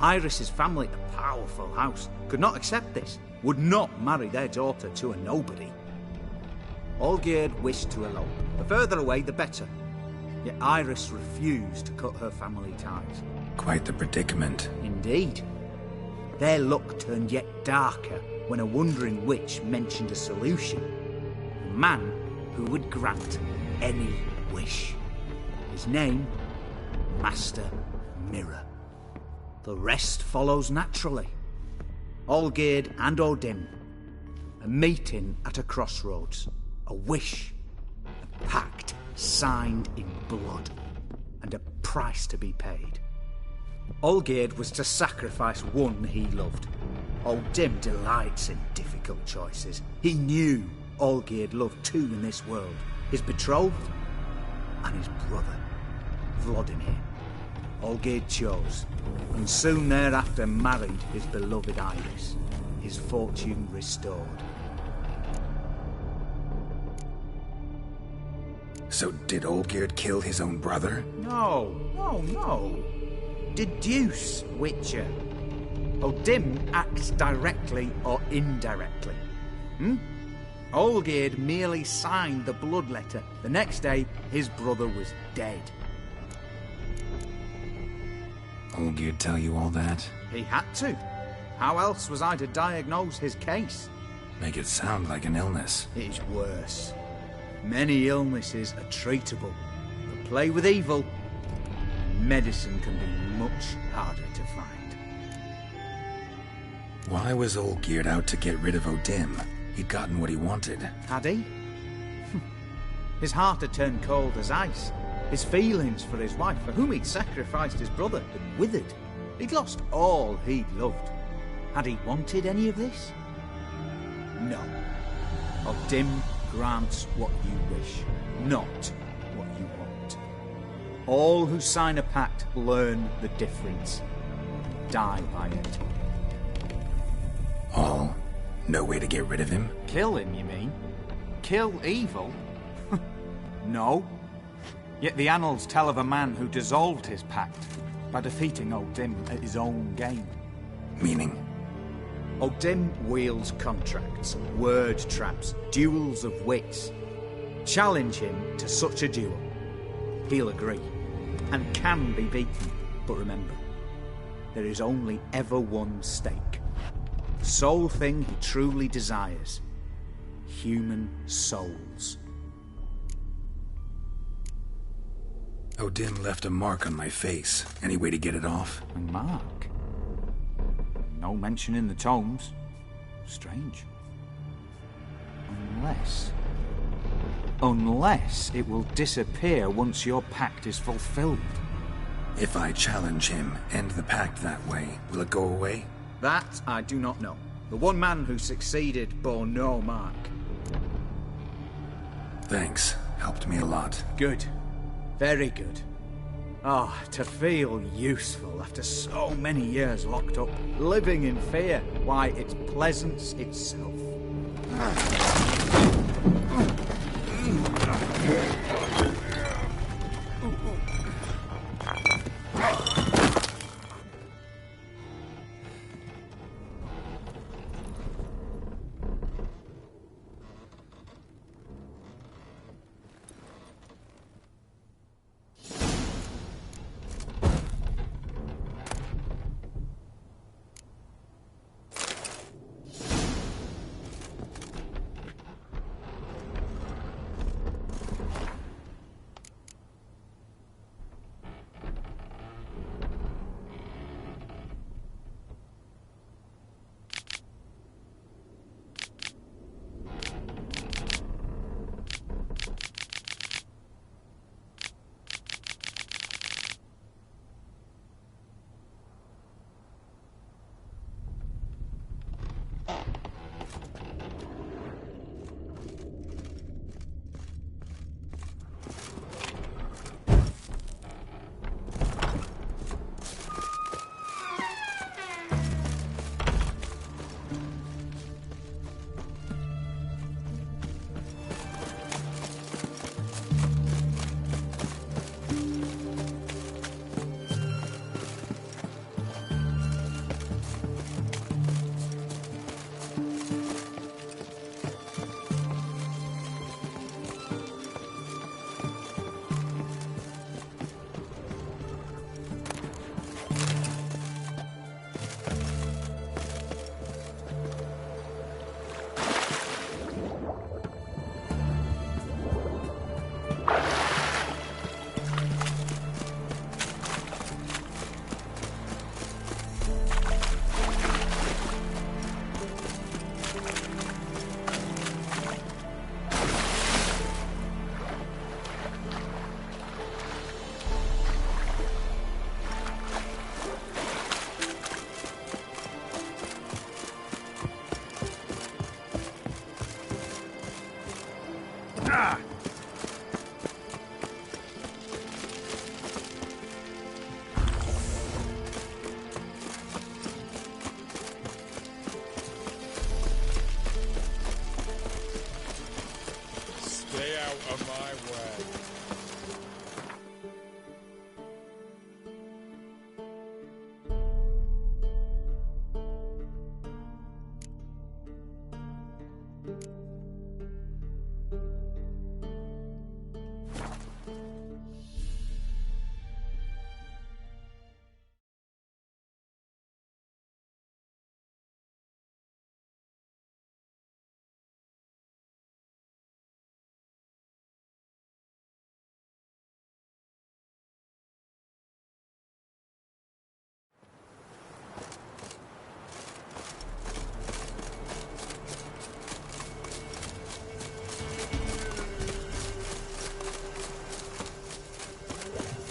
Iris's family, a powerful house, could not accept this, would not marry their daughter to a nobody. Olgierd wished to elope. The further away, the better. Yet Iris refused to cut her family ties. Quite the predicament. Indeed. Their luck turned yet darker when a wandering witch mentioned a solution. A man who would grant any wish. His name, Master Mirror. The rest follows naturally. Olgierd and O'Dim. A meeting at a crossroads. A wish. A pact signed in blood. And a price to be paid. Olgierd was to sacrifice one he loved. O'Dim delights in difficult choices. He knew Olgierd loved two in this world. His betrothed and his brother, Vladimir. Olgierd chose, and soon thereafter married his beloved Iris, his fortune restored. So did Olgierd kill his own brother? No. Deduce, Witcher. O'Dim acts directly or indirectly. Olgierd merely signed the blood letter. The next day, his brother was dead. Olgierd tell you all that? He had to. How else was I to diagnose his case? Make it sound like an illness. It is worse. Many illnesses are treatable. But play with evil, medicine can be much harder to find. Why was Olgierd out to get rid of O'Dim? He'd gotten what he wanted. Had he? His heart had turned cold as ice. His feelings for his wife, for whom he'd sacrificed his brother, had withered. He'd lost all he'd loved. Had he wanted any of this? No. O'Dim grants what you wish, not what you want. All who sign a pact learn the difference and die by it. All? No way to get rid of him? Kill him, you mean? Kill evil? No. Yet the annals tell of a man who dissolved his pact by defeating O'Dim at his own game. Meaning? O'Dim wields contracts, word traps, duels of wits. Challenge him to such a duel. He'll agree, and can be beaten. But remember, there is only ever one stake. Sole thing he truly desires. Human souls. O'Dim left a mark on my face. Any way to get it off? A mark? No mention in the tomes. Strange. Unless it will disappear once your pact is fulfilled. If I challenge him, end the pact that way, will it go away? That I do not know. The one man who succeeded bore no mark. Thanks. Helped me a lot. Good. Very good. Ah, to feel useful after so many years locked up, living in fear. Why, it's pleasance itself.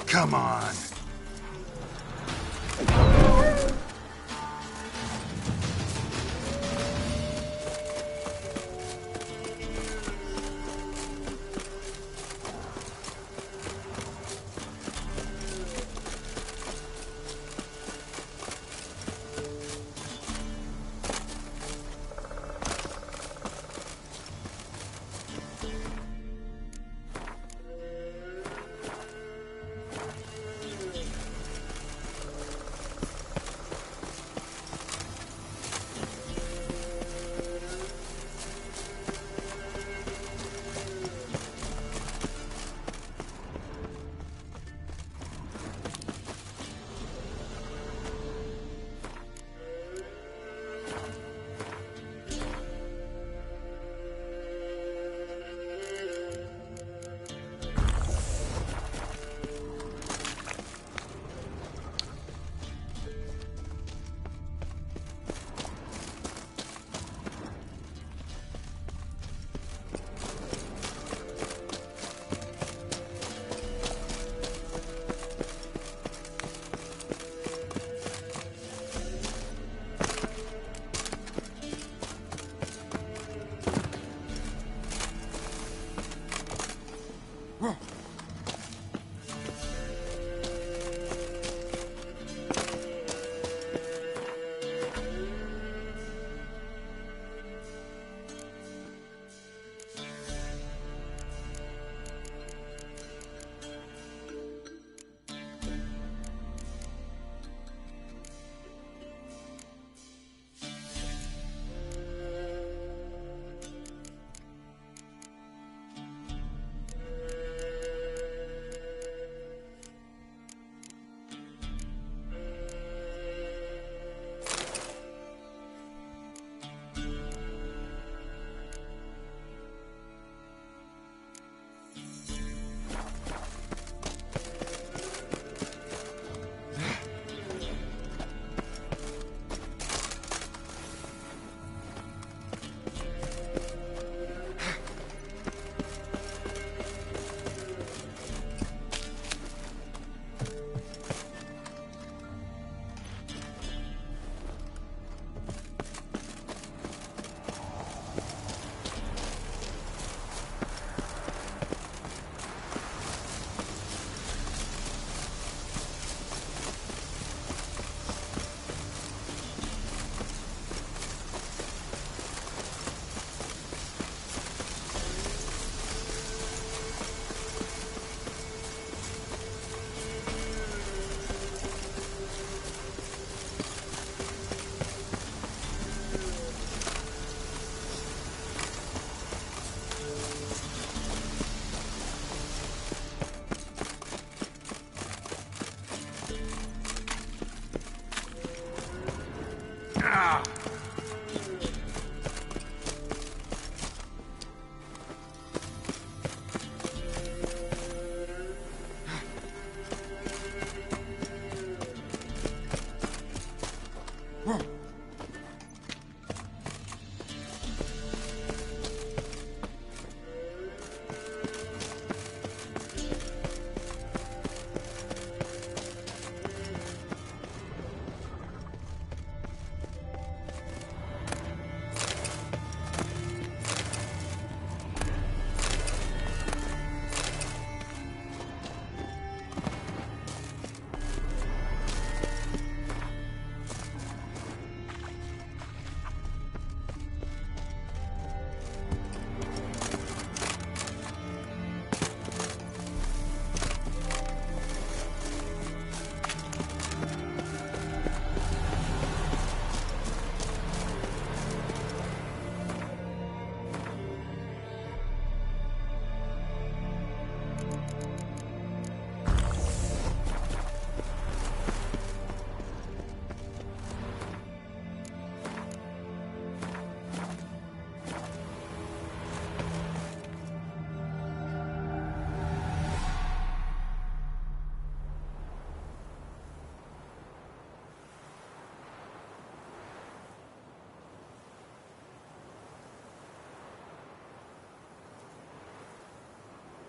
Come on.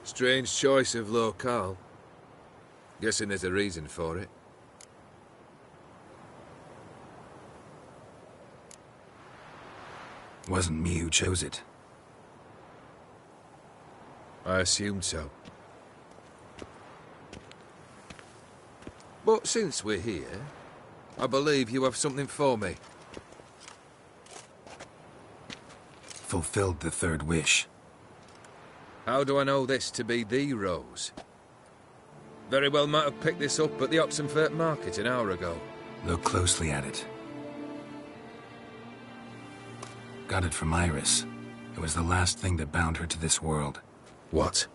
Strange choice of locale. Guessing there's a reason for it. Wasn't me who chose it. I assumed so. But since we're here, I believe you have something for me. Fulfilled the third wish. How do I know this to be the rose? Very well might have picked this up at the Oxenfurt market an hour ago. Look closely at it. Got it from Iris. It was the last thing that bound her to this world. What?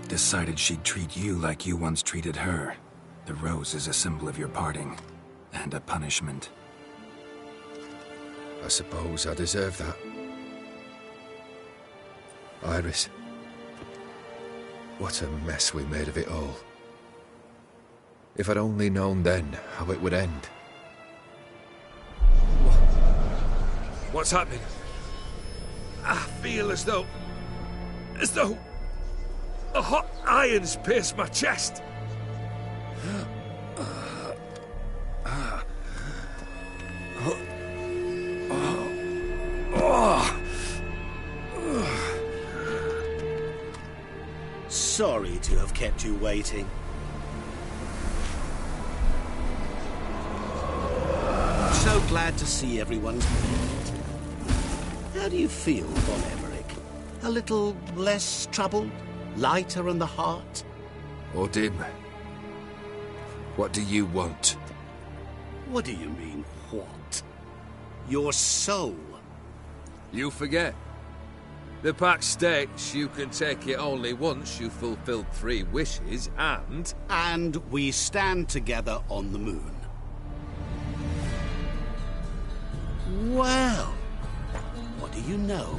Decided she'd treat you like you once treated her. The rose is a symbol of your parting, and a punishment. I suppose I deserve that. Iris. What a mess we made of it all. If I'd only known then how it would end. What's happening? I feel as though a hot iron's pierced my chest. Sorry to have kept you waiting. So glad to see everyone's met. How do you feel, Von Emmerich? A little less troubled? Lighter in the heart? Odin, what do you want? What do you mean, what? Your soul. You forget. The pact states you can take it only once you've fulfilled 3 wishes, and... And we stand together on the moon. Well, what do you know?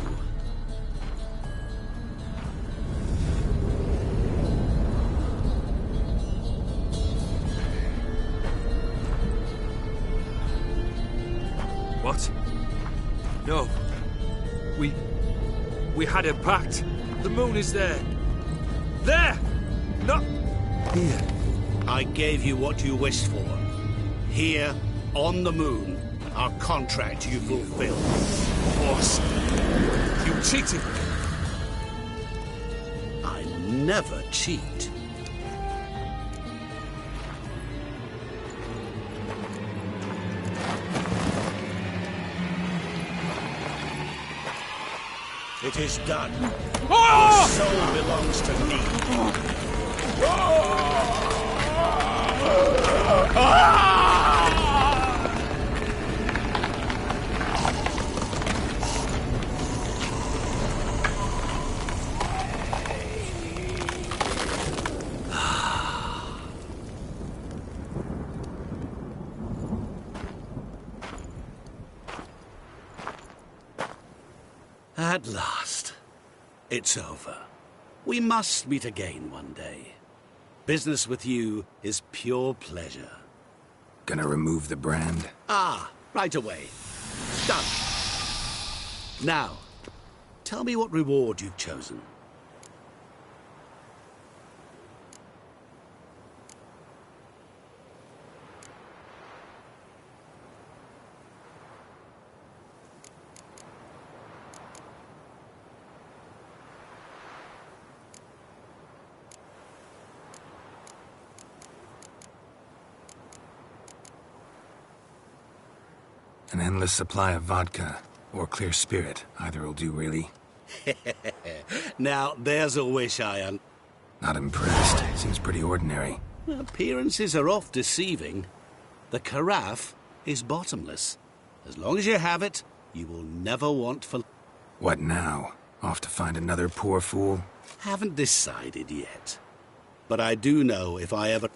What? No. We had a pact. The moon is there. There! Not here. I gave you what you wished for. Here, on the moon, our contract you fulfilled. Boss, you cheated. I never cheat. It is done. Your soul belongs to me. At last. It's over. We must meet again one day. Business with you is pure pleasure. Gonna remove the brand? Ah, right away. Done. Now, tell me what reward you've chosen. An endless supply of vodka, or clear spirit. Either will do, really. Now, there's a wish I Not impressed. Seems pretty ordinary. Appearances are oft deceiving. The carafe is bottomless. As long as you have it, you will never want for... What now? Off to find another poor fool? Haven't decided yet. But I do know if I ever...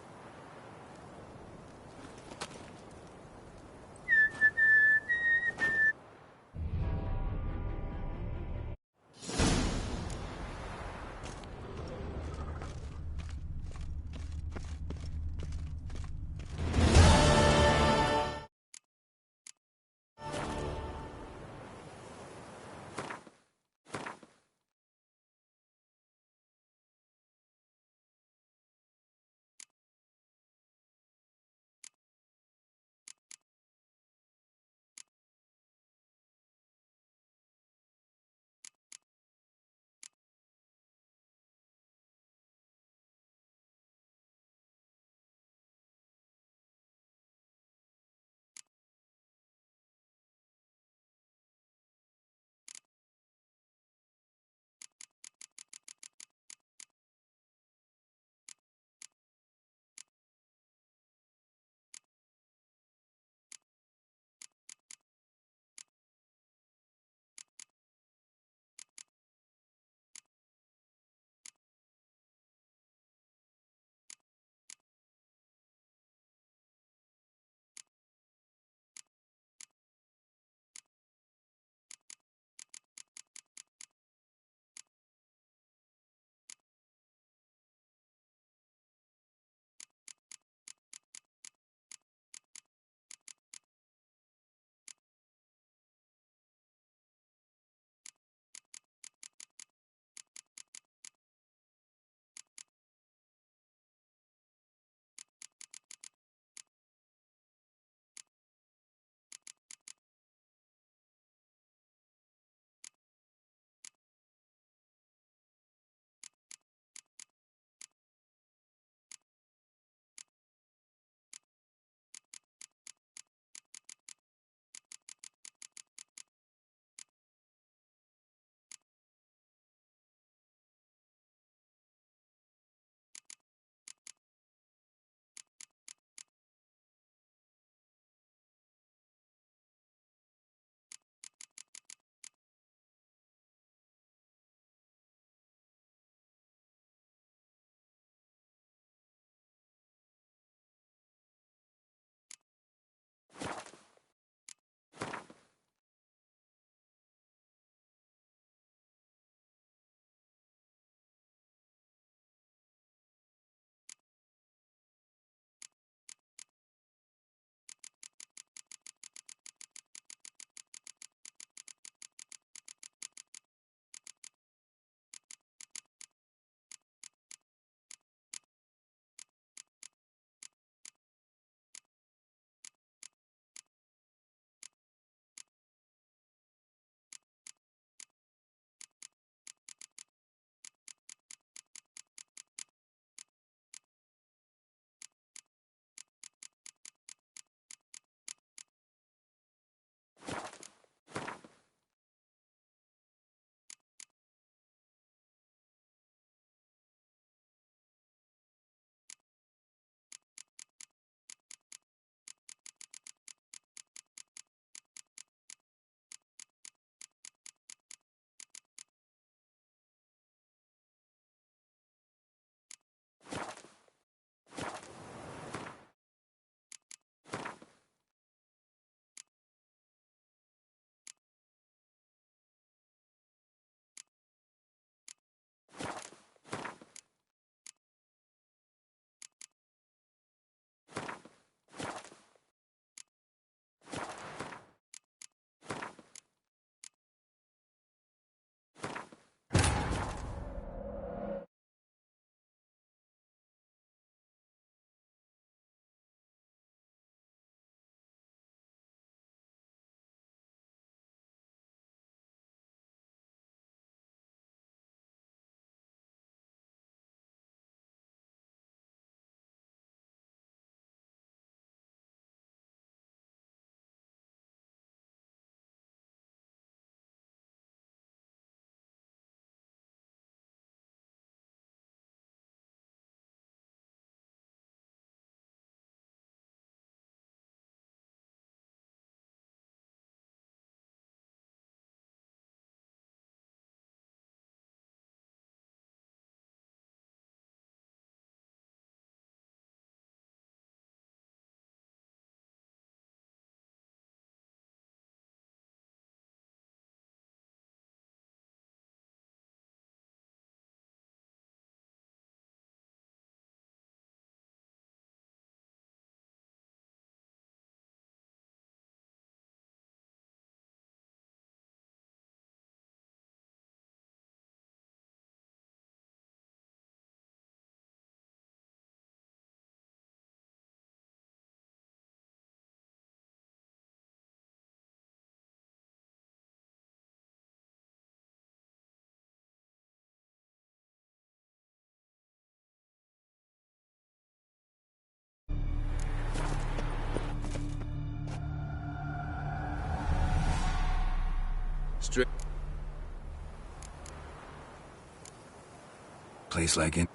Place like it.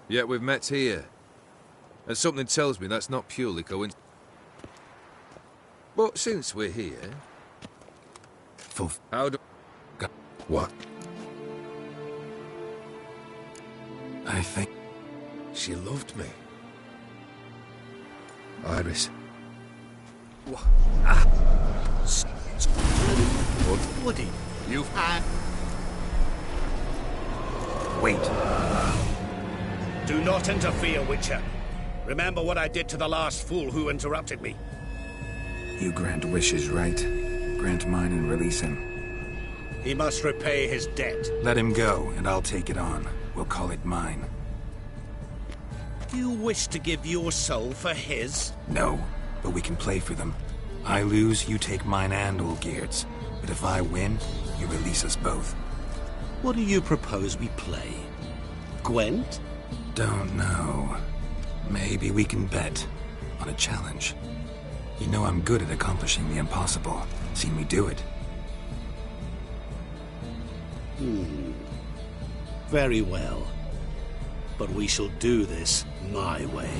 Yet we've met here. And something tells me that's not purely coincidence. But since we're here... How do... What? I think... She loved me. Iris. What? Ah! Woody, You've... Wait. Do not interfere, Witcher. Remember what I did to the last fool who interrupted me. You grant wishes, right? Grant mine and release him. He must repay his debt. Let him go, and I'll take it on. We'll call it mine. You wish to give your soul for his? No, but we can play for them. I lose, you take mine and Olgierd's. But if I win, you release us both. What do you propose we play? Gwent? Don't know. Maybe we can bet on a challenge. You know I'm good at accomplishing the impossible. Seen me do it. Very well. But we shall do this my way.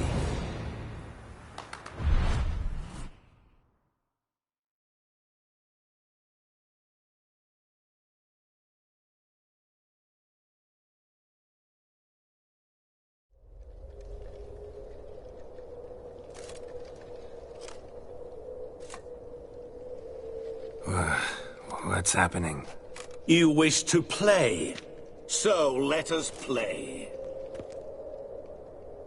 What's happening? You wish to play, so let us play.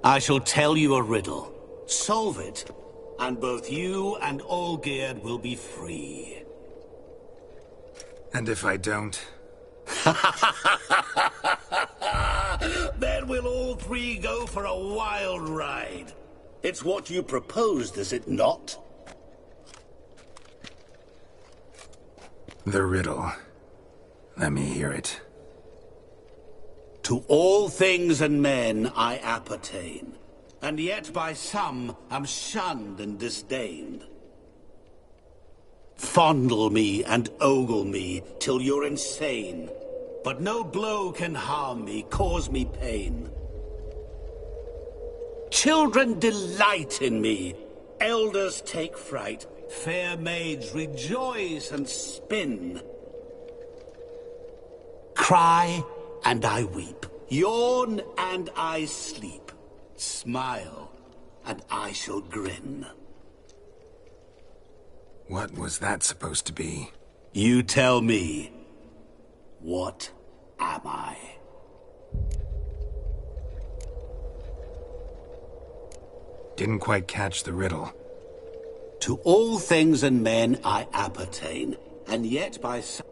I shall tell you a riddle. Solve it, and both you and Olgierd will be free. And if I don't? Then we'll all three go for a wild ride. It's what you proposed, is it not? The riddle. Let me hear it. To all things and men I appertain, and yet by some am shunned and disdained. Fondle me and ogle me till you're insane, but no blow can harm me, cause me pain. Children delight in me, elders take fright, fair maids rejoice and spin. Cry and I weep, yawn and I sleep, smile and I shall grin. What was that supposed to be? You tell me. What am I? Didn't quite catch the riddle. To all things and men I appertain, and yet by some...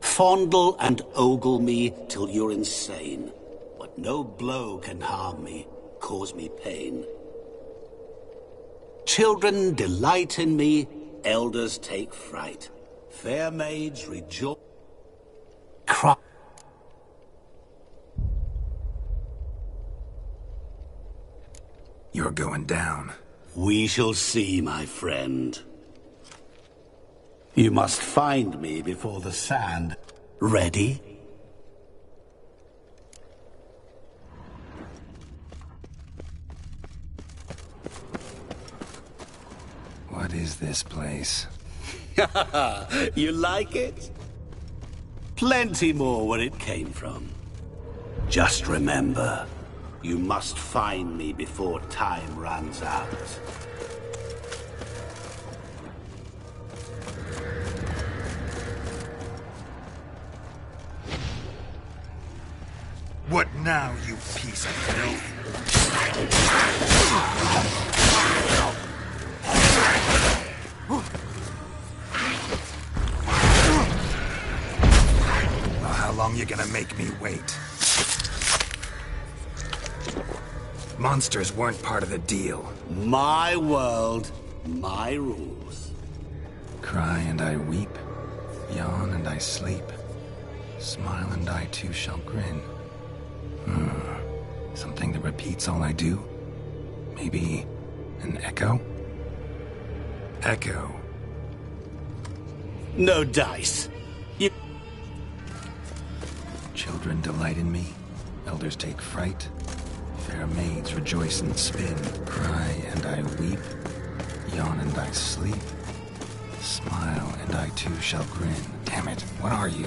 Fondle and ogle me till you're insane, but no blow can harm me, cause me pain. Children delight in me, elders take fright, fair maids rejoice. Cry. You're going down. We shall see, my friend. You must find me before the sand. Ready? What is this place? You like it? Plenty more where it came from. Just remember, you must find me before time runs out. What now, you piece of filth? Well, how long you gonna make me wait? Monsters weren't part of the deal. My world, my rules. Cry and I weep, yawn and I sleep, smile and I too shall grin. Something that repeats all I do? Maybe an echo? Echo. No dice. You... Children delight in me, Elders take fright. Fair maids rejoice and spin. Cry and I weep. Yawn and I sleep. Smile and I too shall grin. Damn it, what are you?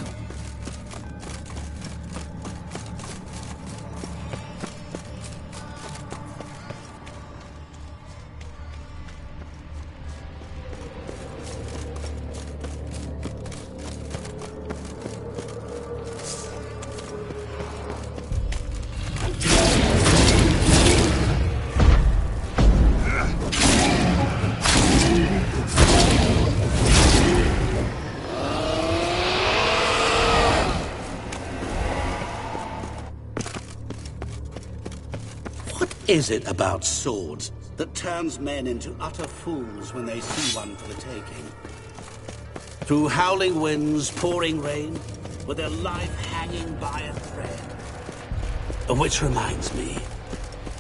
Is it about swords that turns men into utter fools when they see one for the taking? Through howling winds, pouring rain, with their life hanging by a thread. Which reminds me,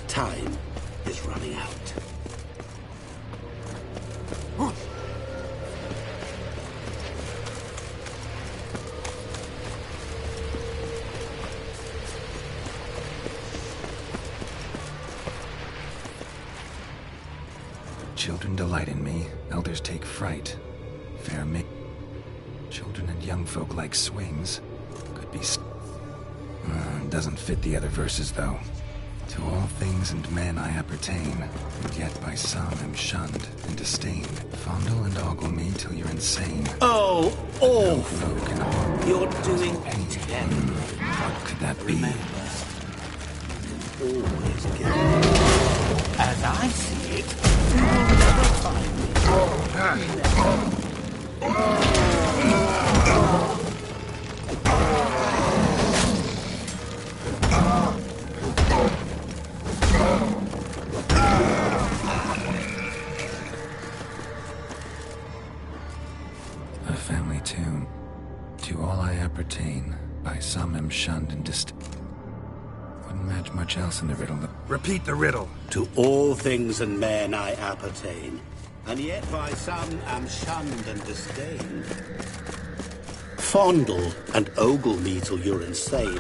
time is running out. Children delight in me, elders take fright. Fair ma- Children and young folk like swings. Could be doesn't fit the other verses, though. To all things and men I appertain, and yet by some am shunned and disdained. Fondle and ogle me till you're insane. Oh, No folk can harm me. You're doing terrible. What could that be? Always get as I see it. A family tune. To all I appertain, by some am shunned and wouldn't match much else in the riddle. Repeat the riddle. To all things and men I appertain, and yet by some am shunned and disdained. Fondle and ogle me till you're insane,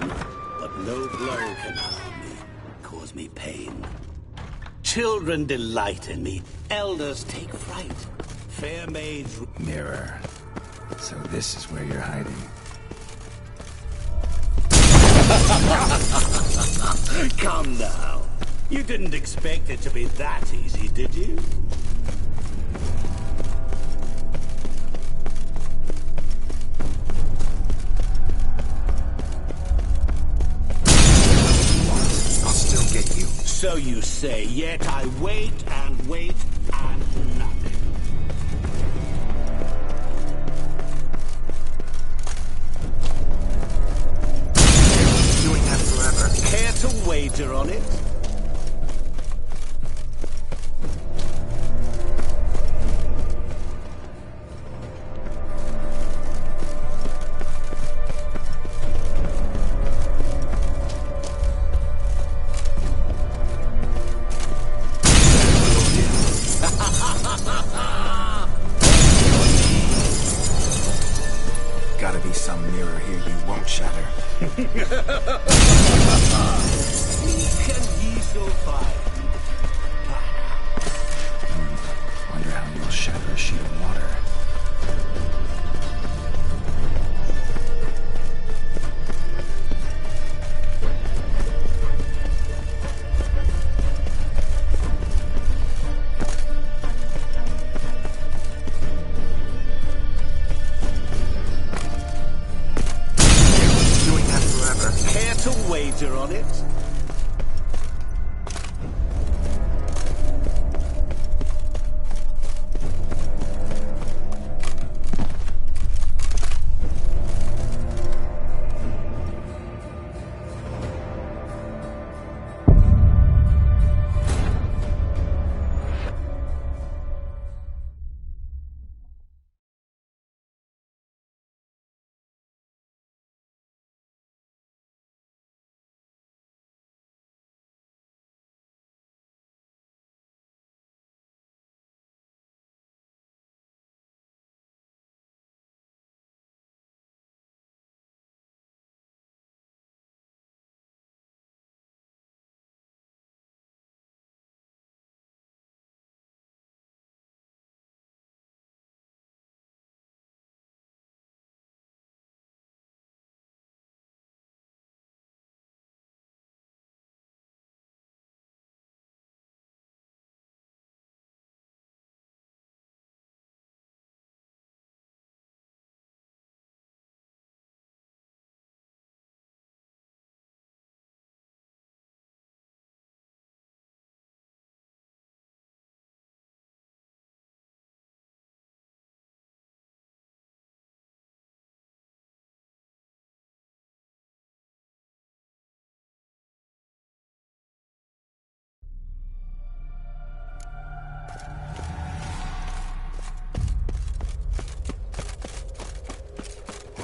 but no blow can harm me, cause me pain. Children delight in me, elders take fright, fair maids... Mirror. So this is where you're hiding. Come now. You didn't expect it to be that easy, did you? I'll still get you. So you say, yet I wait and wait and nothing. Doing that forever. Care to wager on it? Gotta be some mirror here you won't shatter. Can ye so find? Wonder how you'll shatter a sheet of water. Doing that forever. Care to wager on it?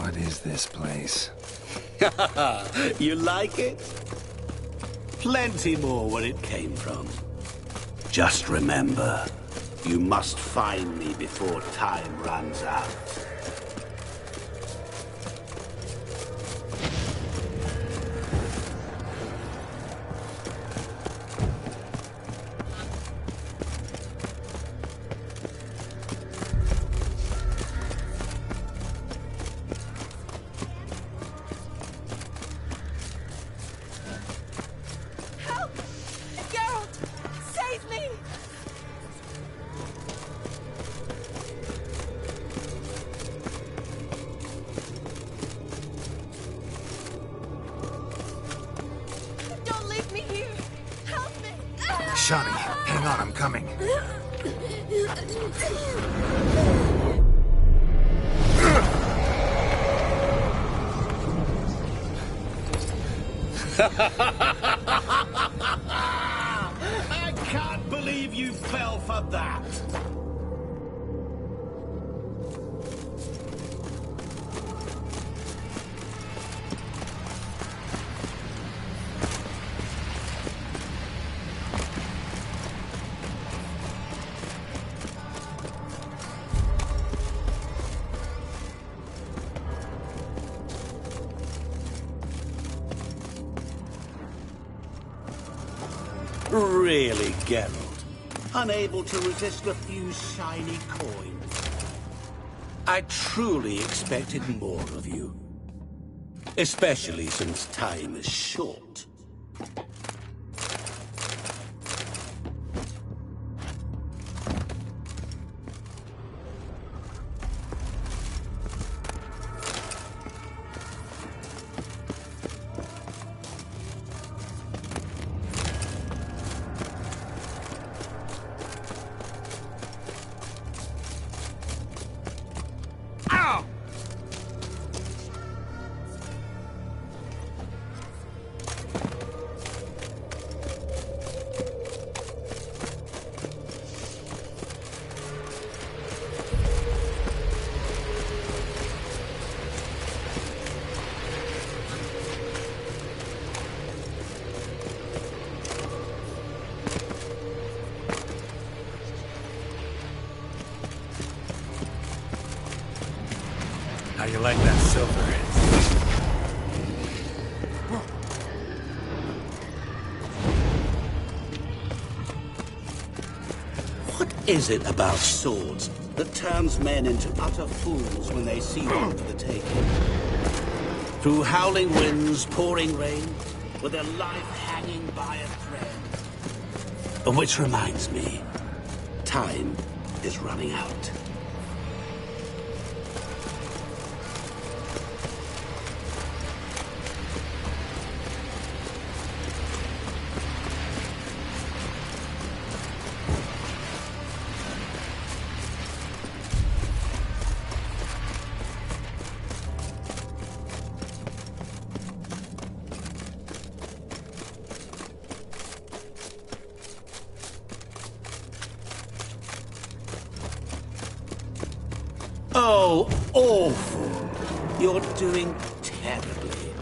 What is this place? You like it? Plenty more where it came from. Just remember, you must find me before time runs out. Shawnee, hang on, I'm coming. I can't believe you fell for that. Really, Geralt? Unable to resist a few shiny coins? I truly expected more of you. Especially since time is short. How you like that silver? What is it about swords that turns men into utter fools when they see them for the taking? Through howling winds, pouring rain, with their life hanging by a thread. Which reminds me, time is running out. Oh, awful. You're doing terribly.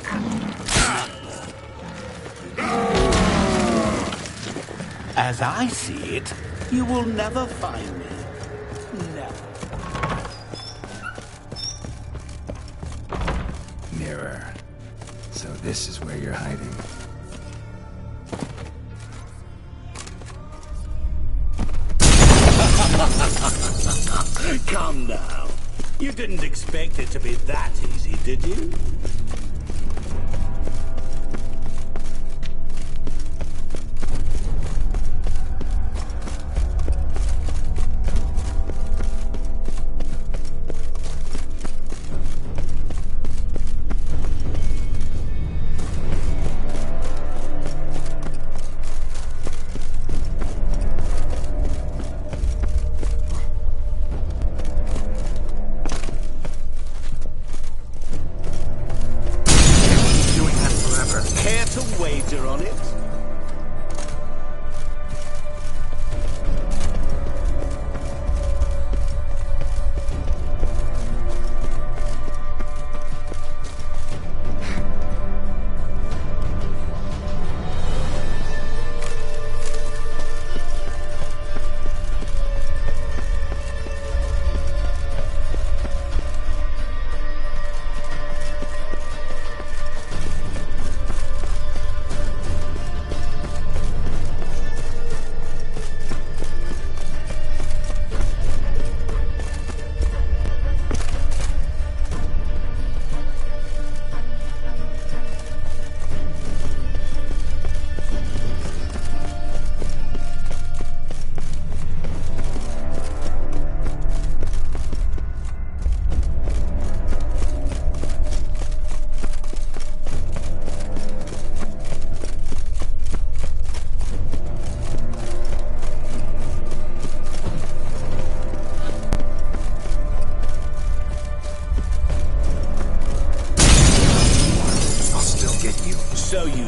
As I see it, you will never find me. Never. Mirror. So this is where you're hiding. Come now. You didn't expect it to be that easy, did you?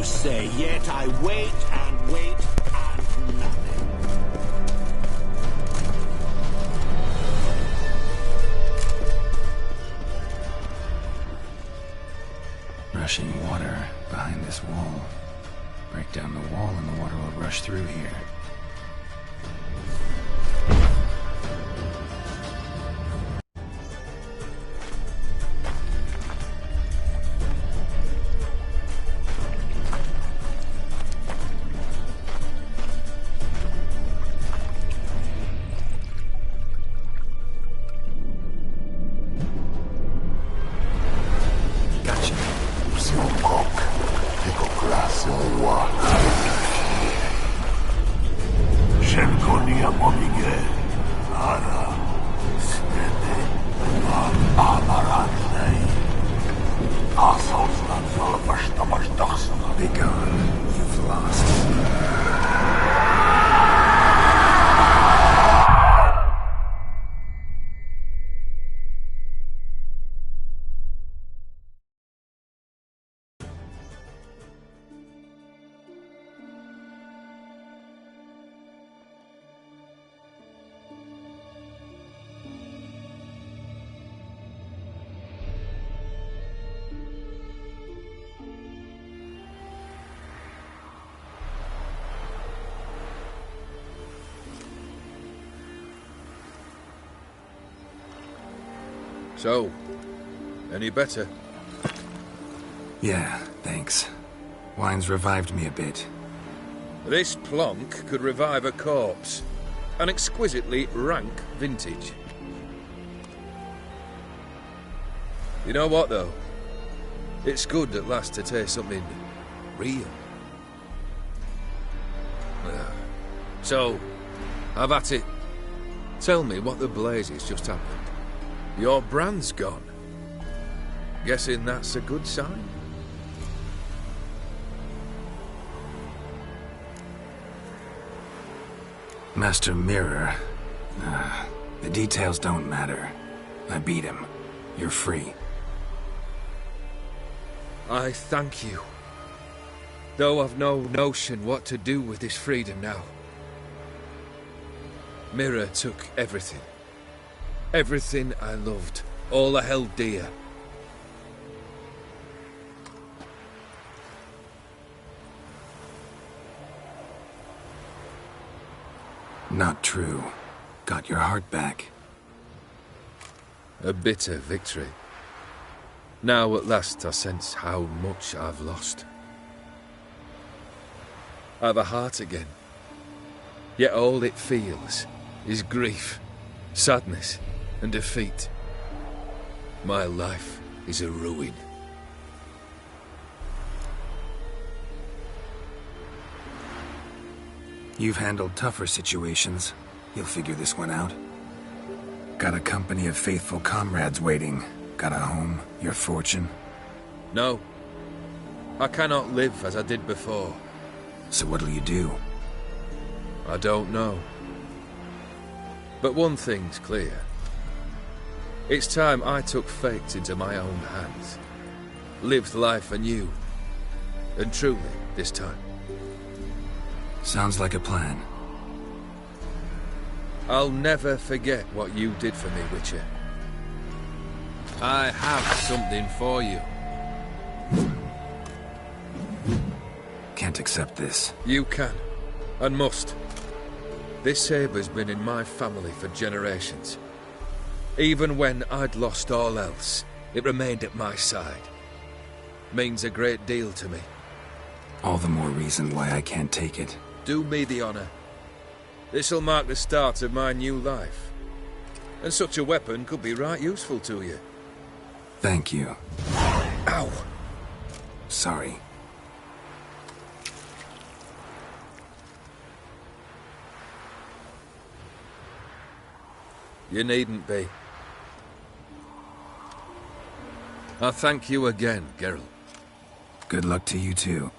say, yet I wait and wait and nothing. Rushing water behind this wall. Break down the wall and the water will rush through here. So, any better? Yeah, thanks. Wine's revived me a bit. This plonk could revive a corpse. An exquisitely rank vintage. You know what, though? It's good at last to taste something real. So, have at it. Tell me what the blazes just happened. Your brand's gone. Guessing that's a good sign? Master Mirror. The details don't matter. I beat him. You're free. I thank you. Though I've no notion what to do with this freedom now. Mirror took everything. Everything I loved. All I held dear. Not true. Got your heart back. A bitter victory. Now at last I sense how much I've lost. I've a heart again. Yet all it feels is grief, sadness, and defeat. My life is a ruin. You've handled tougher situations. You'll figure this one out. Got a company of faithful comrades waiting. Got a home, your fortune. No. I cannot live as I did before. So what'll you do? I don't know. But one thing's clear. It's time I took fate into my own hands. Lived life anew. And truly, this time. Sounds like a plan. I'll never forget what you did for me, Witcher. I have something for you. Can't accept this. You can, and must. This sabre's been in my family for generations. Even when I'd lost all else, it remained at my side. Means a great deal to me. All the more reason why I can't take it. Do me the honor. This'll mark the start of my new life. And such a weapon could be right useful to you. Thank you. Ow! Sorry. You needn't be. I thank you again, Geralt. Good luck to you too.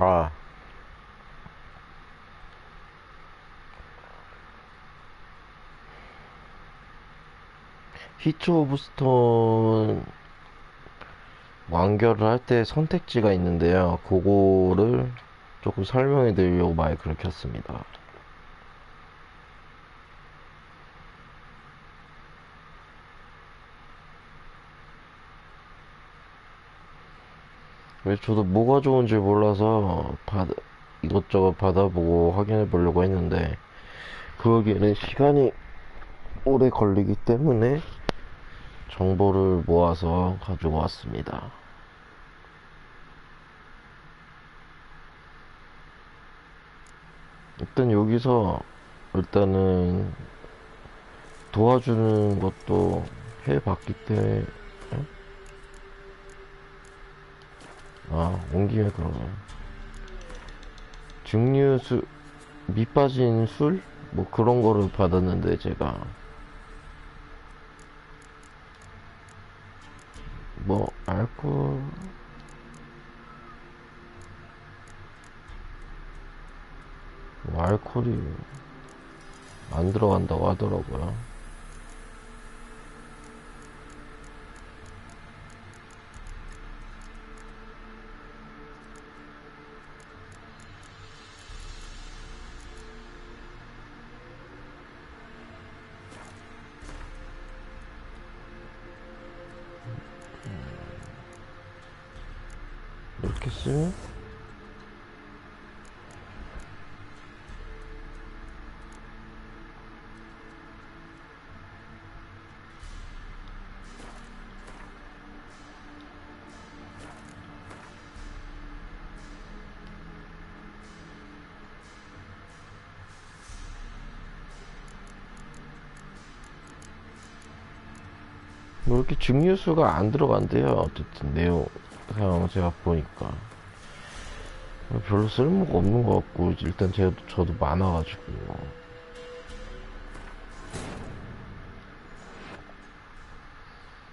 아. 히트 오브 스톤 완결을 할 때 선택지가 있는데요. 그거를 조금 설명해 드리려고 마이크를 켰습니다. 왜 저도 뭐가 좋은지 몰라서 이것저것 받아보고 확인해 보려고 했는데 그러기에는 시간이 오래 걸리기 때문에 정보를 모아서 가지고 왔습니다. 일단 여기서 일단은 도와주는 것도 해봤기 때문에 온 김에 그러면 증류수 밑 빠진 술? 뭐 그런 거를 받았는데 제가 뭐 알코올 뭐 알코올이 안 들어간다고 하더라고요. 이렇게 쓰면 뭐 이렇게 증류수가 안 들어간대요. 어쨌든 내용 제가 보니까 별로 쓸모가 없는 것 같고 일단 저도 많아가지고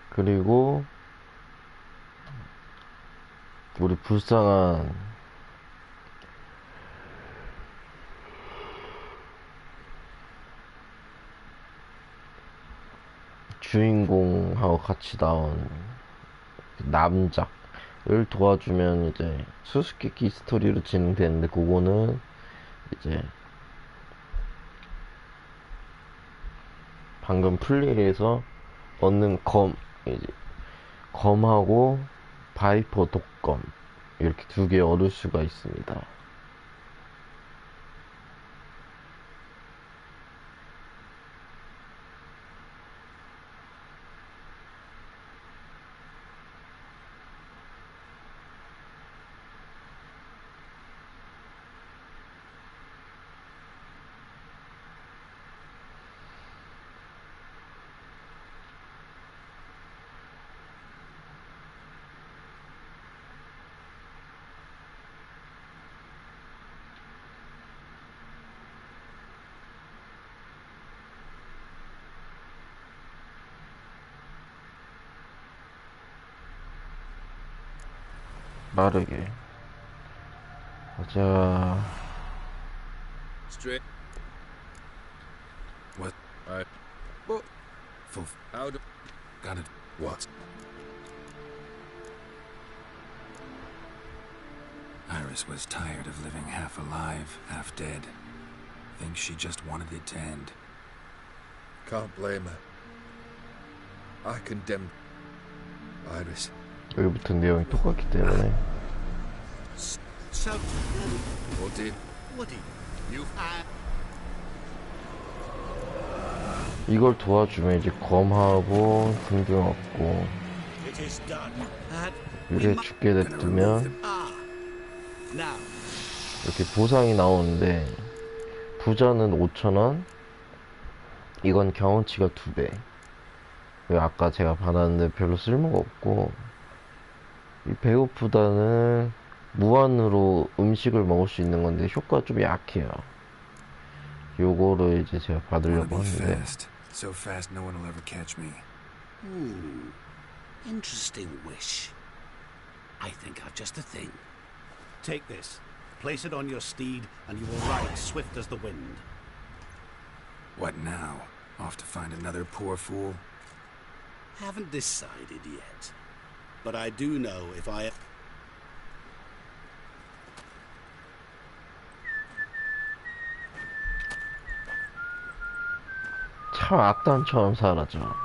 그리고 우리 불쌍한 주인공하고 같이 나온 남작을 도와주면 이제 수수께끼 스토리로 진행되는데 그거는 이제 방금 플레이에서 얻는 검하고 바이퍼 독검 이렇게 두 개 얻을 수가 있습니다. 빠르게 가자. Straight. What? What? How do? Got it. What? Iris was tired of living half alive, half dead. Thinks she just wanted it to end. Can't blame her. I condemn Iris. 여기부터 내용이 똑같기 때문에 So, Woody. You. 이걸 도와주면 이제 검하고 등등 얻고 이래 죽게 냅두면 이렇게 보상이 나오는데 부자는 5,000원, 이건 경험치가 2배. 아까 제가 받았는데 별로 쓸모가 없고 이 배고프다는 무한으로 음식을 먹을 수 있는 건데 효과가 좀 약해요. 요거를 이제 제가 받으려고 하는데 So fast no one will ever catch me. Interesting wish. I think I've just the thing. Take this. Place it on your steed, and you will ride swift as the wind. What now? Off to find another poor fool? Haven't decided yet. But I do know if I... 참 악단처럼 살아죠.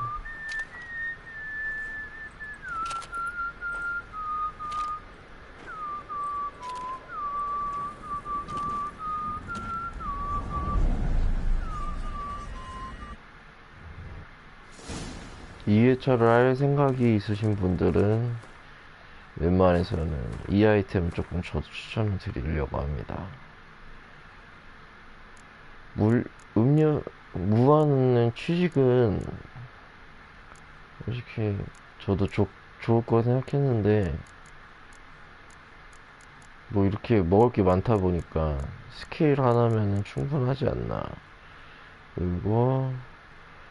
이 회차를 할 생각이 있으신 분들은 웬만해서는 이 아이템을 조금 저도 추천을 드리려고 합니다. 무한은 취식은 솔직히 저도 좋을 거라 생각했는데 뭐 이렇게 먹을 게 많다 보니까 스케일 하나면은 충분하지 않나. 그리고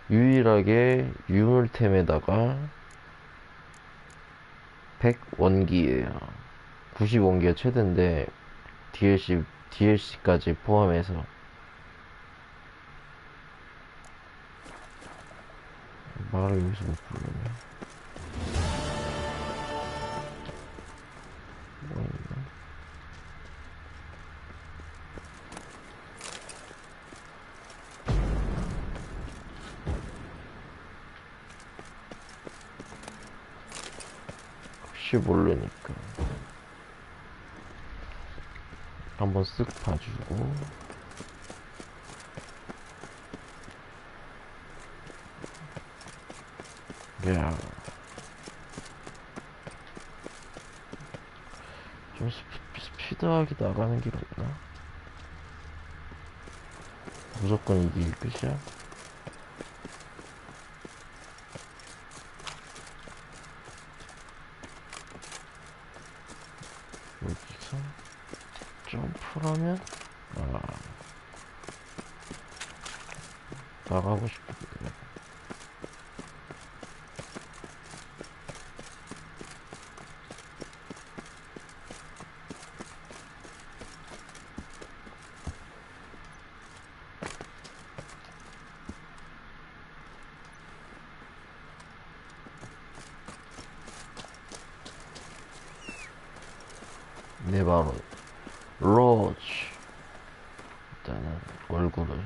유일하게 유물템에다가 100원기예요. 90원기가 최대인데 DLC까지 포함해서 말을 여기서 못 부르네. 뭐 있나? 혹시 모르니까 한번 쓱 봐주고. 야, 좀 스피드하게 나가는 게 없나? 무조건 이게 일끝이야? 여기서 점프라면? 나가고 싶은데. 네, 바로 로즈. 일단은 얼굴을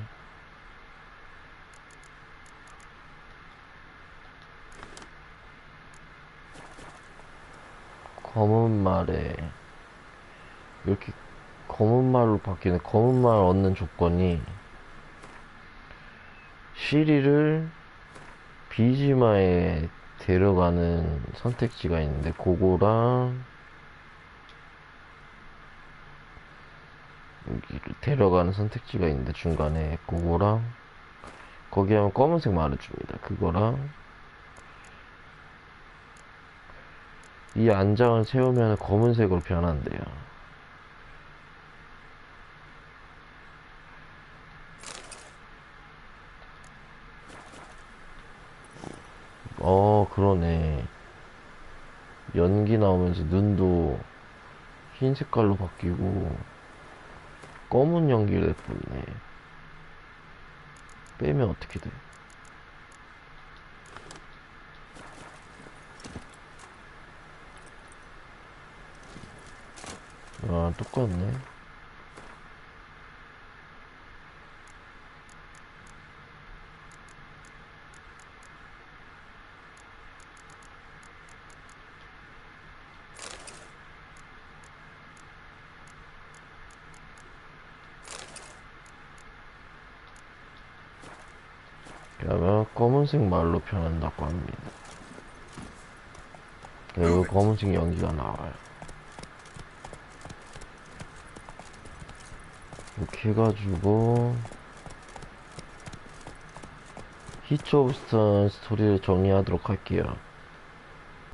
검은 말에 이렇게 검은 말로 바뀌는, 검은 말 얻는 조건이 시리를 비지마에 데려가는 선택지가 있는데 그거랑 여기를 데려가는 선택지가 있는데 중간에 그거랑 거기 하면 검은색 말을 줍니다. 그거랑 이 안장을 세우면 검은색으로 변한대요. 그러네. 연기 나오면서 눈도 흰 색깔로 바뀌고 검은 연기를 해버리네. 빼면 어떻게 돼? 똑같네. 그러면 검은색 말로 변한다고 합니다. 그리고 검은색 연기가 나와요. 이렇게 해가지고 히치 오브 스턴 스토리를 정리하도록 할게요.